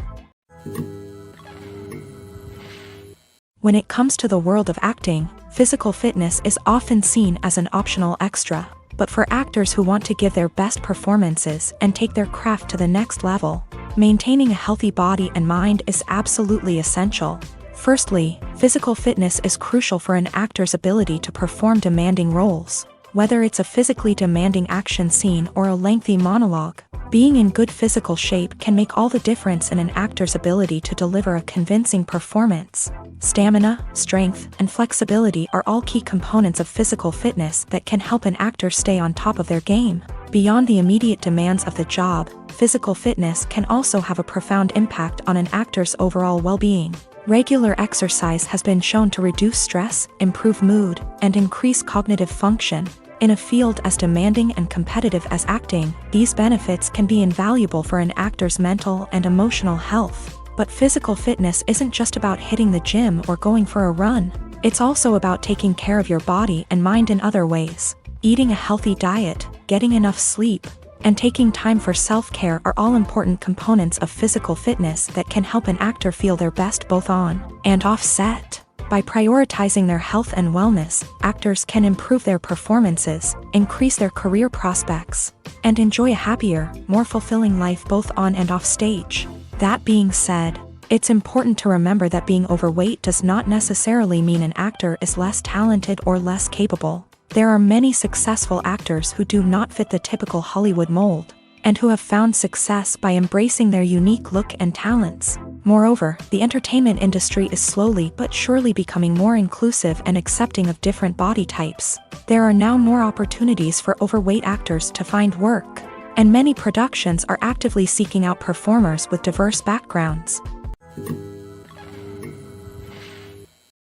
[SPEAKER 1] When it comes to the world of acting, physical fitness is often seen as an optional extra. But for actors who want to give their best performances and take their craft to the next level, maintaining a healthy body and mind is absolutely essential. Firstly, physical fitness is crucial for an actor's ability to perform demanding roles. Whether it's a physically demanding action scene or a lengthy monologue, being in good physical shape can make all the difference in an actor's ability to deliver a convincing performance. Stamina, strength, and flexibility are all key components of physical fitness that can help an actor stay on top of their game. Beyond the immediate demands of the job, physical fitness can also have a profound impact on an actor's overall well-being. Regular exercise has been shown to reduce stress, improve mood, and increase cognitive function. In a field as demanding and competitive as acting, these benefits can be invaluable for an actor's mental and emotional health. But physical fitness isn't just about hitting the gym or going for a run. It's also about taking care of your body and mind in other ways. Eating a healthy diet, getting enough sleep, and taking time for self-care are all important components of physical fitness that can help an actor feel their best both on and off set. By prioritizing their health and wellness, actors can improve their performances, increase their career prospects, and enjoy a happier, more fulfilling life both on and off stage. That being said, it's important to remember that being overweight does not necessarily mean an actor is less talented or less capable. There are many successful actors who do not fit the typical Hollywood mold, and who have found success by embracing their unique look and talents. Moreover, the entertainment industry is slowly but surely becoming more inclusive and accepting of different body types. There are now more opportunities for overweight actors to find work, and many productions are actively seeking out performers with diverse backgrounds.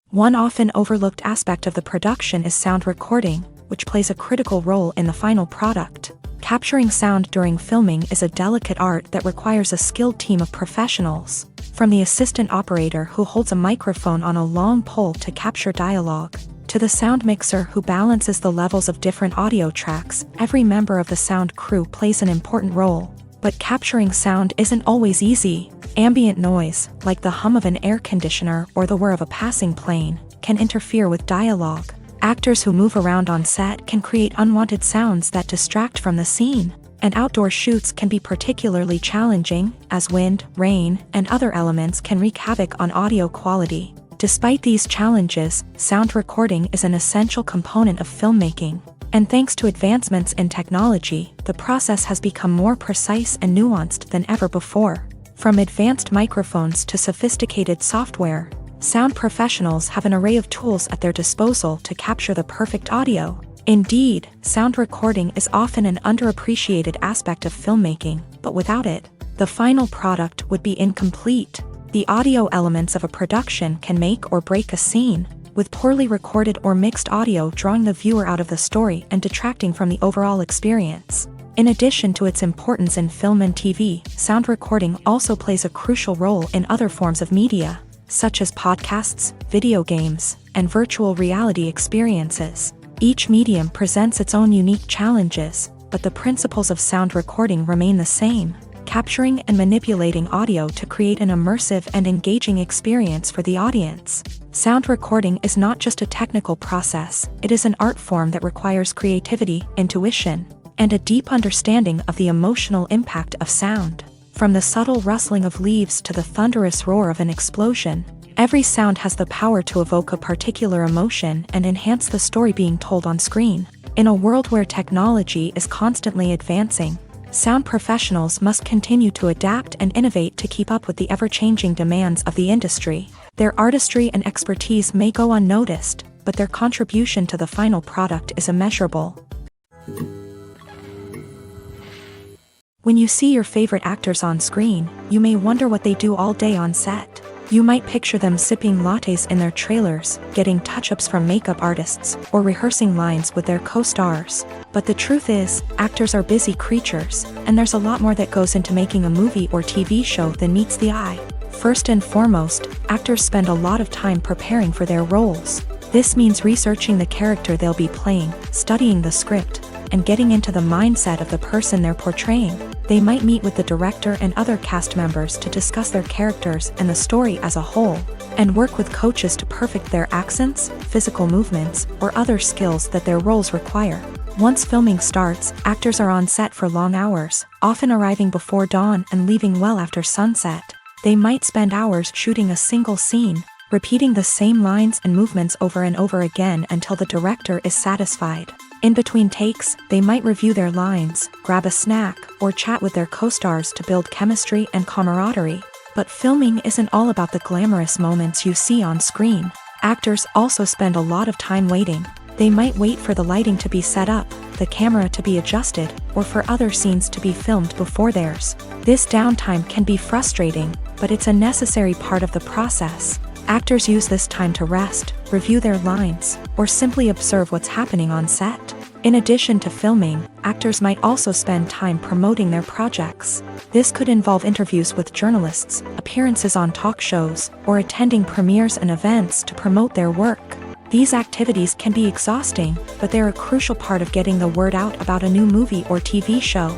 [SPEAKER 1] One often overlooked aspect of the production is sound recording, which plays a critical role in the final product. Capturing sound during filming is a delicate art that requires a skilled team of professionals. From the assistant operator who holds a microphone on a long pole to capture dialogue, to the sound mixer who balances the levels of different audio tracks, every member of the sound crew plays an important role. But capturing sound isn't always easy. Ambient noise, like the hum of an air conditioner or the whir of a passing plane, can interfere with dialogue. Actors who move around on set can create unwanted sounds that distract from the scene, and outdoor shoots can be particularly challenging, as wind, rain, and other elements can wreak havoc on audio quality. Despite these challenges, sound recording is an essential component of filmmaking, and thanks to advancements in technology, the process has become more precise and nuanced than ever before. From advanced microphones to sophisticated software, sound professionals have an array of tools at their disposal to capture the perfect audio. Indeed, sound recording is often an underappreciated aspect of filmmaking, but without it, the final product would be incomplete. The audio elements of a production can make or break a scene, with poorly recorded or mixed audio drawing the viewer out of the story and detracting from the overall experience. In addition to its importance in film and TV, sound recording also plays a crucial role in other forms of media, such as podcasts, video games, and virtual reality experiences. Each medium presents its own unique challenges, but the principles of sound recording remain the same: capturing and manipulating audio to create an immersive and engaging experience for the audience. Sound recording is not just a technical process, it is an art form that requires creativity, intuition, and a deep understanding of the emotional impact of sound. From the subtle rustling of leaves to the thunderous roar of an explosion, every sound has the power to evoke a particular emotion and enhance the story being told on screen. In a world where technology is constantly advancing, sound professionals must continue to adapt and innovate to keep up with the ever-changing demands of the industry. Their artistry and expertise may go unnoticed, but their contribution to the final product is immeasurable. When you see your favorite actors on screen, you may wonder what they do all day on set. You might picture them sipping lattes in their trailers, getting touch-ups from makeup artists, or rehearsing lines with their co-stars. But the truth is, actors are busy creatures, and there's a lot more that goes into making a movie or TV show than meets the eye. First and foremost, actors spend a lot of time preparing for their roles. This means researching the character they'll be playing, studying the script, and getting into the mindset of the person they're portraying. They might meet with the director and other cast members to discuss their characters and the story as a whole, and work with coaches to perfect their accents, physical movements, or other skills that their roles require. Once filming starts, actors are on set for long hours, often arriving before dawn and leaving well after sunset. They might spend hours shooting a single scene, repeating the same lines and movements over and over again until the director is satisfied. In between takes, they might review their lines, grab a snack, or chat with their co-stars to build chemistry and camaraderie. But filming isn't all about the glamorous moments you see on screen. Actors also spend a lot of time waiting. They might wait for the lighting to be set up, the camera to be adjusted, or for other scenes to be filmed before theirs. This downtime can be frustrating, but it's a necessary part of the process. Actors use this time to rest, review their lines, or simply observe what's happening on set. In addition to filming, actors might also spend time promoting their projects. This could involve interviews with journalists, appearances on talk shows, or attending premieres and events to promote their work. These activities can be exhausting, but they're a crucial part of getting the word out about a new movie or TV show.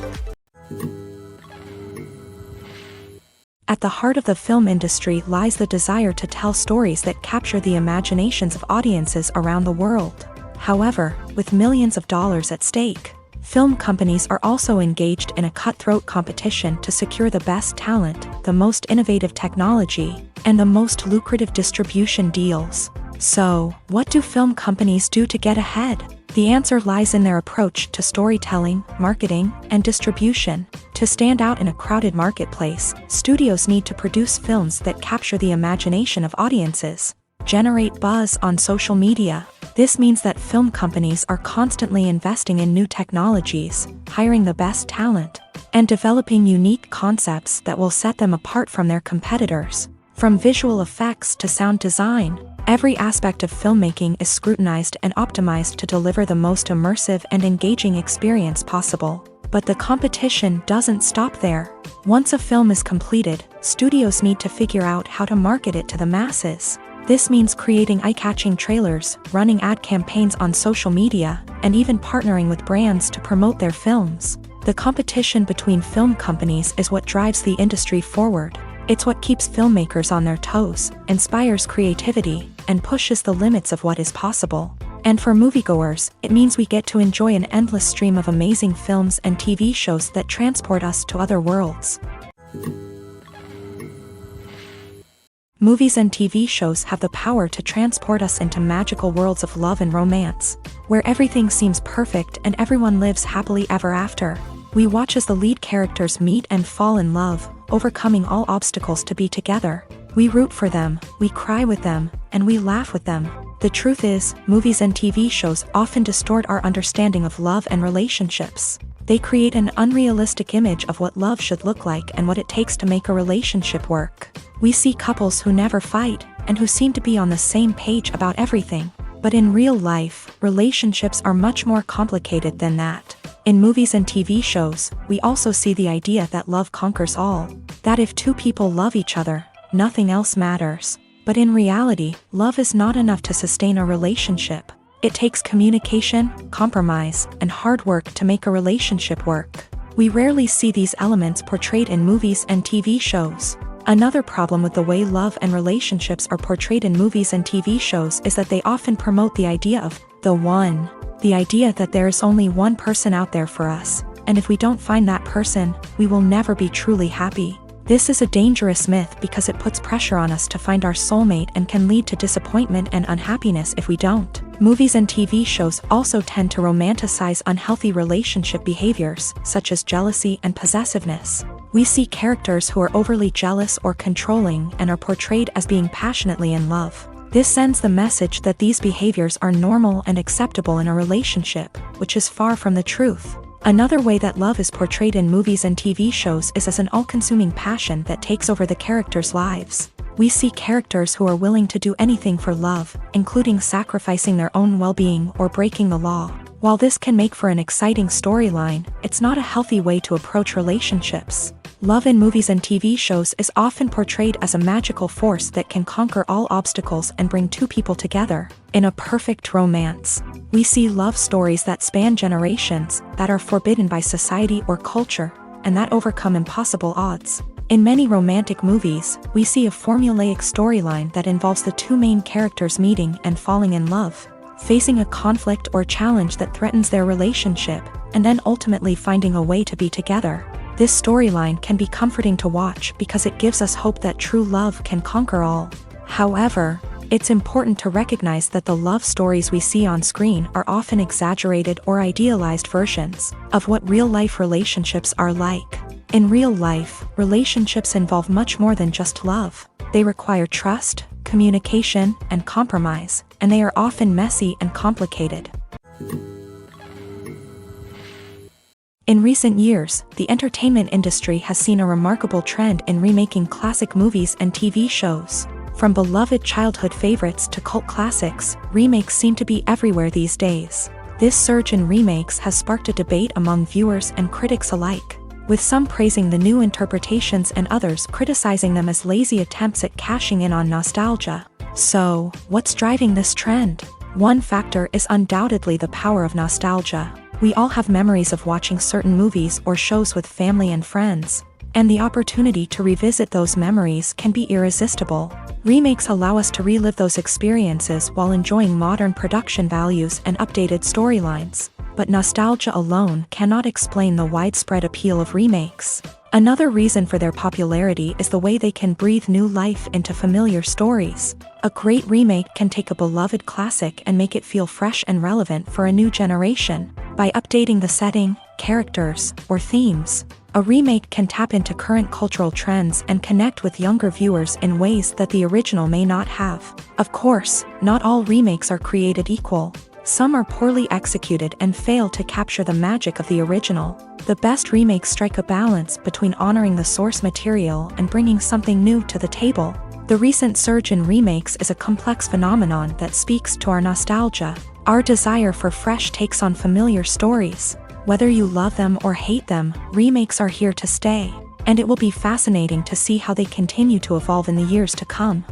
[SPEAKER 1] At the heart of the film industry lies the desire to tell stories that capture the imaginations of audiences around the world. However, with millions of dollars at stake, film companies are also engaged in a cutthroat competition to secure the best talent, the most innovative technology, and the most lucrative distribution deals. So, what do film companies do to get ahead? The answer lies in their approach to storytelling, marketing, and distribution. To stand out in a crowded marketplace, studios need to produce films that capture the imagination of audiences, generate buzz on social media. This means that film companies are constantly investing in new technologies, hiring the best talent, and developing unique concepts that will set them apart from their competitors. From visual effects to sound design, every aspect of filmmaking is scrutinized and optimized to deliver the most immersive and engaging experience possible. But the competition doesn't stop there. Once a film is completed, studios need to figure out how to market it to the masses. This means creating eye-catching trailers, running ad campaigns on social media, and even partnering with brands to promote their films. The competition between film companies is what drives the industry forward. It's what keeps filmmakers on their toes, inspires creativity, and pushes the limits of what is possible. And for moviegoers, it means we get to enjoy an endless stream of amazing films and TV shows that transport us to other worlds. Movies and TV shows have the power to transport us into magical worlds of love and romance, where everything seems perfect and everyone lives happily ever after. We watch as the lead characters meet and fall in love, overcoming all obstacles to be together. We root for them, we cry with them, and we laugh with them. The truth is, movies and TV shows often distort our understanding of love and relationships. They create an unrealistic image of what love should look like and what it takes to make a relationship work. We see couples who never fight, and who seem to be on the same page about everything. But in real life, relationships are much more complicated than that. In movies and TV shows, we also see the idea that love conquers all. That if two people love each other, nothing else matters. But in reality, love is not enough to sustain a relationship. It takes communication, compromise, and hard work to make a relationship work. We rarely see these elements portrayed in movies and TV shows. Another problem with the way love and relationships are portrayed in movies and TV shows is that they often promote the idea of the one. The idea that there is only one person out there for us, and if we don't find that person, we will never be truly happy. This is a dangerous myth because it puts pressure on us to find our soulmate and can lead to disappointment and unhappiness if we don't. Movies and TV shows also tend to romanticize unhealthy relationship behaviors, such as jealousy and possessiveness. We see characters who are overly jealous or controlling and are portrayed as being passionately in love. This sends the message that these behaviors are normal and acceptable in a relationship, which is far from the truth. Another way that love is portrayed in movies and TV shows is as an all-consuming passion that takes over the characters' lives. We see characters who are willing to do anything for love, including sacrificing their own well-being or breaking the law. While this can make for an exciting storyline, it's not a healthy way to approach relationships. Love in movies and TV shows is often portrayed as a magical force that can conquer all obstacles and bring two people together. In a perfect romance, we see love stories that span generations, that are forbidden by society or culture, and that overcome impossible odds. In many romantic movies, we see a formulaic storyline that involves the two main characters meeting and falling in love, facing a conflict or challenge that threatens their relationship, and then ultimately finding a way to be together. This storyline can be comforting to watch because it gives us hope that true love can conquer all. However, it's important to recognize that the love stories we see on screen are often exaggerated or idealized versions of what real-life relationships are like. In real life, relationships involve much more than just love. They require trust, communication, and compromise, and they are often messy and complicated. In recent years, the entertainment industry has seen a remarkable trend in remaking classic movies and TV shows. From beloved childhood favorites to cult classics, remakes seem to be everywhere these days. This surge in remakes has sparked a debate among viewers and critics alike, with some praising the new interpretations and others criticizing them as lazy attempts at cashing in on nostalgia. So, what's driving this trend? One factor is undoubtedly the power of nostalgia. We all have memories of watching certain movies or shows with family and friends, and the opportunity to revisit those memories can be irresistible. Remakes allow us to relive those experiences while enjoying modern production values and updated storylines. But nostalgia alone cannot explain the widespread appeal of remakes. Another reason for their popularity is the way they can breathe new life into familiar stories. A great remake can take a beloved classic and make it feel fresh and relevant for a new generation. By updating the setting, characters, or themes, a remake can tap into current cultural trends and connect with younger viewers in ways that the original may not have. Of course, not all remakes are created equal. Some are poorly executed and fail to capture the magic of the original. The best remakes strike a balance between honoring the source material and bringing something new to the table. The recent surge in remakes is a complex phenomenon that speaks to our nostalgia, our desire for fresh takes on familiar stories. Whether you love them or hate them, remakes are here to stay, and it will be fascinating to see how they continue to evolve in the years to come.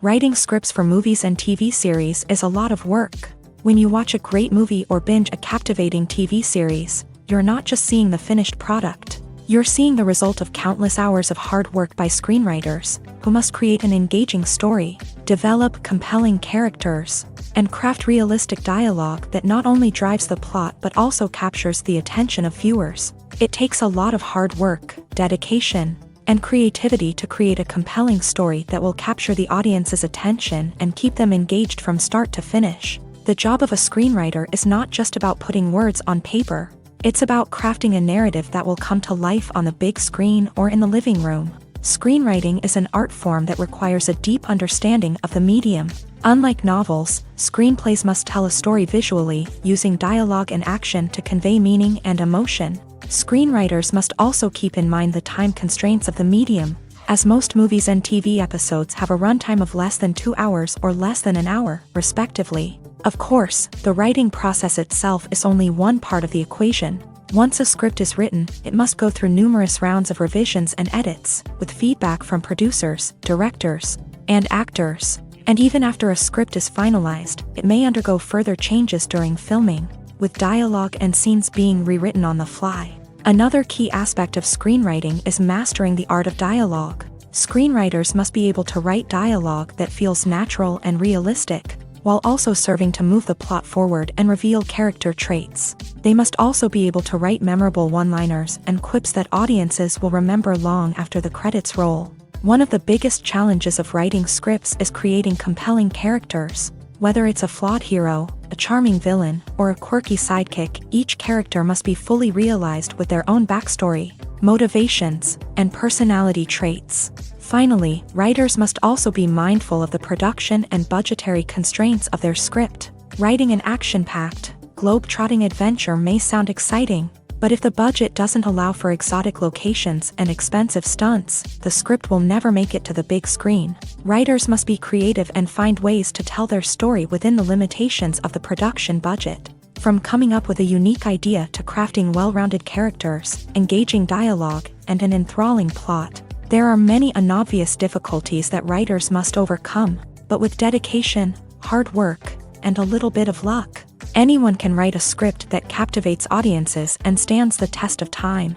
[SPEAKER 1] Writing scripts for movies and TV series is a lot of work. When you watch a great movie or binge a captivating TV series, you're not just seeing the finished product. You're seeing the result of countless hours of hard work by screenwriters, who must create an engaging story, develop compelling characters, and craft realistic dialogue that not only drives the plot but also captures the attention of viewers. It takes a lot of hard work, dedication, and creativity to create a compelling story that will capture the audience's attention and keep them engaged from start to finish. The job of a screenwriter is not just about putting words on paper. It's about crafting a narrative that will come to life on the big screen or in the living room. Screenwriting is an art form that requires a deep understanding of the medium. Unlike novels, screenplays must tell a story visually, using dialogue and action to convey meaning and emotion. Screenwriters must also keep in mind the time constraints of the medium, as most movies and TV episodes have a runtime of less than 2 hours or less than an hour, respectively. Of course, the writing process itself is only one part of the equation. Once a script is written, it must go through numerous rounds of revisions and edits, with feedback from producers, directors, and actors. And even after a script is finalized, it may undergo further changes during filming, with dialogue and scenes being rewritten on the fly. Another key aspect of screenwriting is mastering the art of dialogue. Screenwriters must be able to write dialogue that feels natural and realistic, while also serving to move the plot forward and reveal character traits. They must also be able to write memorable one-liners and quips that audiences will remember long after the credits roll. One of the biggest challenges of writing scripts is creating compelling characters. Whether it's a flawed hero, a charming villain, or a quirky sidekick, each character must be fully realized with their own backstory, motivations, and personality traits. Finally, writers must also be mindful of the production and budgetary constraints of their script. Writing an action-packed, globe-trotting adventure may sound exciting, but if the budget doesn't allow for exotic locations and expensive stunts, the script will never make it to the big screen. Writers must be creative and find ways to tell their story within the limitations of the production budget. From coming up with a unique idea to crafting well-rounded characters, engaging dialogue, and an enthralling plot, there are many unobvious difficulties that writers must overcome, but with dedication, hard work, and a little bit of luck, anyone can write a script that captivates audiences and stands the test of time.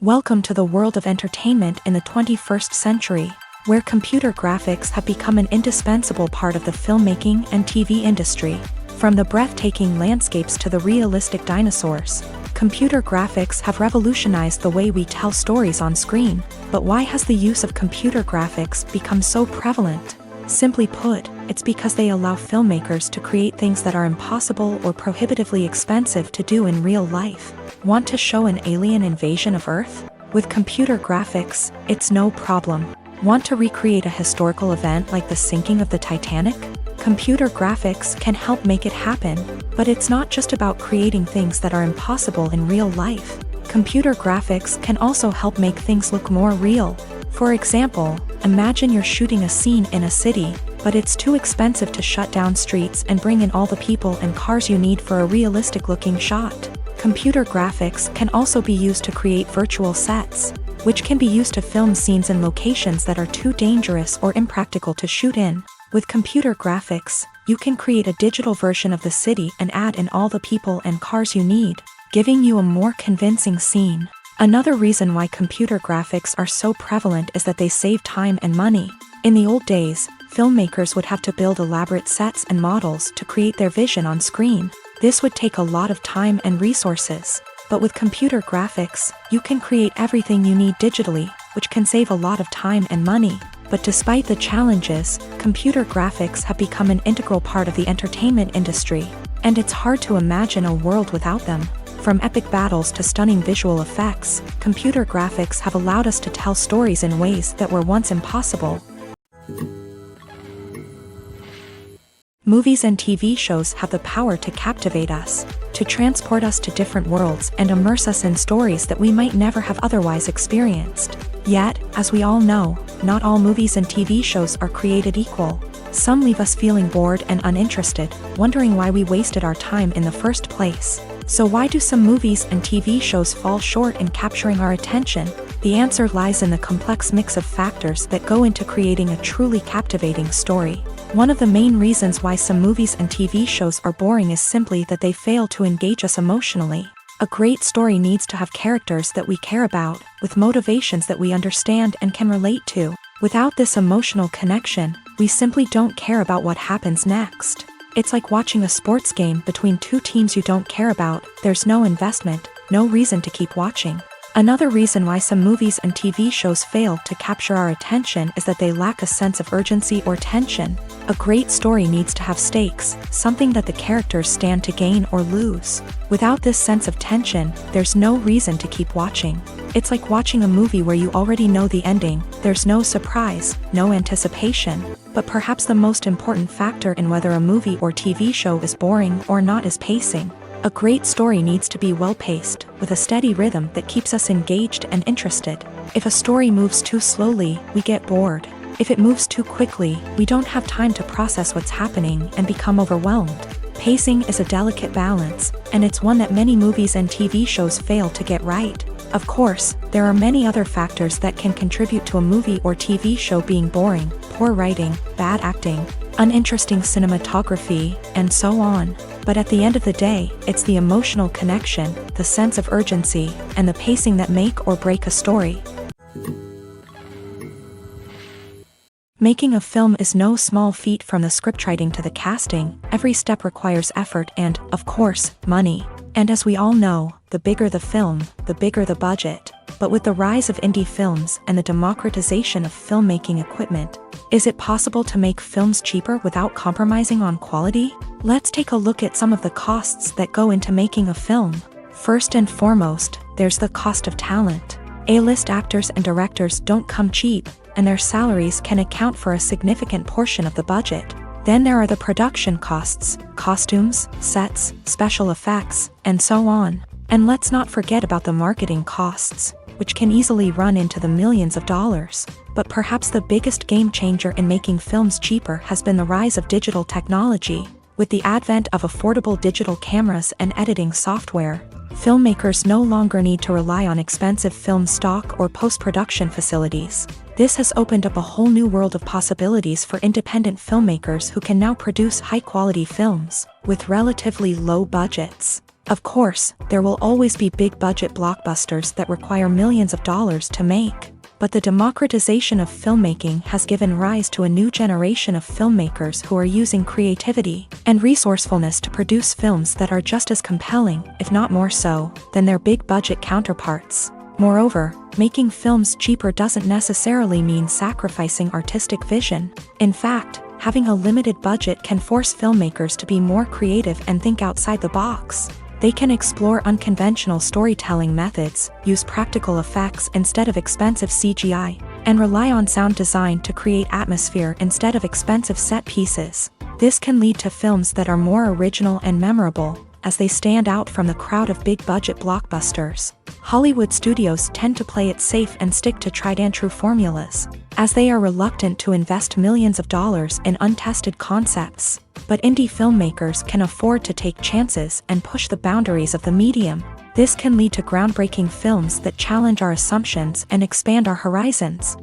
[SPEAKER 1] Welcome to the world of entertainment in the 21st century, where computer graphics have become an indispensable part of the filmmaking and TV industry. From the breathtaking landscapes to the realistic dinosaurs, computer graphics have revolutionized the way we tell stories on screen. But why has the use of computer graphics become so prevalent? Simply put, it's because they allow filmmakers to create things that are impossible or prohibitively expensive to do in real life. Want to show an alien invasion of Earth? With computer graphics, it's no problem. Want to recreate a historical event like the sinking of the Titanic? Computer graphics can help make it happen, but it's not just about creating things that are impossible in real life. Computer graphics can also help make things look more real. For example, imagine you're shooting a scene in a city, but it's too expensive to shut down streets and bring in all the people and cars you need for a realistic-looking shot. Computer graphics can also be used to create virtual sets, which can be used to film scenes in locations that are too dangerous or impractical to shoot in. With computer graphics, you can create a digital version of the city and add in all the people and cars you need, giving you a more convincing scene. Another reason why computer graphics are so prevalent is that they save time and money. In the old days, filmmakers would have to build elaborate sets and models to create their vision on screen. This would take a lot of time and resources. But with computer graphics, you can create everything you need digitally, which can save a lot of time and money. But despite the challenges, computer graphics have become an integral part of the entertainment industry, and it's hard to imagine a world without them. From epic battles to stunning visual effects, computer graphics have allowed us to tell stories in ways that were once impossible. Movies and TV shows have the power to captivate us, to transport us to different worlds and immerse us in stories that we might never have otherwise experienced. Yet, as we all know, not all movies and TV shows are created equal. Some leave us feeling bored and uninterested, wondering why we wasted our time in the first place. So why do some movies and TV shows fall short in capturing our attention? The answer lies in the complex mix of factors that go into creating a truly captivating story. One of the main reasons why some movies and TV shows are boring is simply that they fail to engage us emotionally. A great story needs to have characters that we care about, with motivations that we understand and can relate to. Without this emotional connection, we simply don't care about what happens next. It's like watching a sports game between two teams you don't care about. There's no investment, no reason to keep watching. Another reason why some movies and TV shows fail to capture our attention is that they lack a sense of urgency or tension. A great story needs to have stakes, something that the characters stand to gain or lose. Without this sense of tension, there's no reason to keep watching. It's like watching a movie where you already know the ending. There's no surprise, no anticipation. But perhaps the most important factor in whether a movie or TV show is boring or not is pacing. A great story needs to be well-paced, with a steady rhythm that keeps us engaged and interested. If a story moves too slowly, we get bored. If it moves too quickly, we don't have time to process what's happening and become overwhelmed. Pacing is a delicate balance, and it's one that many movies and TV shows fail to get right. Of course, there are many other factors that can contribute to a movie or TV show being boring: poor writing, bad acting, uninteresting cinematography, and so on. But at the end of the day, it's the emotional connection, the sense of urgency, and the pacing that make or break a story. Making a film is no small feat. From the scriptwriting to the casting, every step requires effort and, of course, money. And as we all know, the bigger the film, the bigger the budget. But with the rise of indie films and the democratization of filmmaking equipment, is it possible to make films cheaper without compromising on quality? Let's take a look at some of the costs that go into making a film. First and foremost, there's the cost of talent. A-list actors and directors don't come cheap, and their salaries can account for a significant portion of the budget. Then there are the production costs, costumes, sets, special effects, and so on. And let's not forget about the marketing costs, which can easily run into the millions of dollars. But perhaps the biggest game changer in making films cheaper has been the rise of digital technology. With the advent of affordable digital cameras and editing software, filmmakers no longer need to rely on expensive film stock or post-production facilities. This has opened up a whole new world of possibilities for independent filmmakers who can now produce high-quality films with relatively low budgets. Of course, there will always be big-budget blockbusters that require millions of dollars to make. But the democratization of filmmaking has given rise to a new generation of filmmakers who are using creativity and resourcefulness to produce films that are just as compelling, if not more so, than their big-budget counterparts. Moreover, making films cheaper doesn't necessarily mean sacrificing artistic vision. In fact, having a limited budget can force filmmakers to be more creative and think outside the box. They can explore unconventional storytelling methods, use practical effects instead of expensive CGI, and rely on sound design to create atmosphere instead of expensive set pieces. This can lead to films that are more original and memorable, as they stand out from the crowd of big-budget blockbusters. Hollywood studios tend to play it safe and stick to tried-and-true formulas, as they are reluctant to invest millions of dollars in untested concepts. But indie filmmakers can afford to take chances and push the boundaries of the medium. This can lead to groundbreaking films that challenge our assumptions and expand our horizons.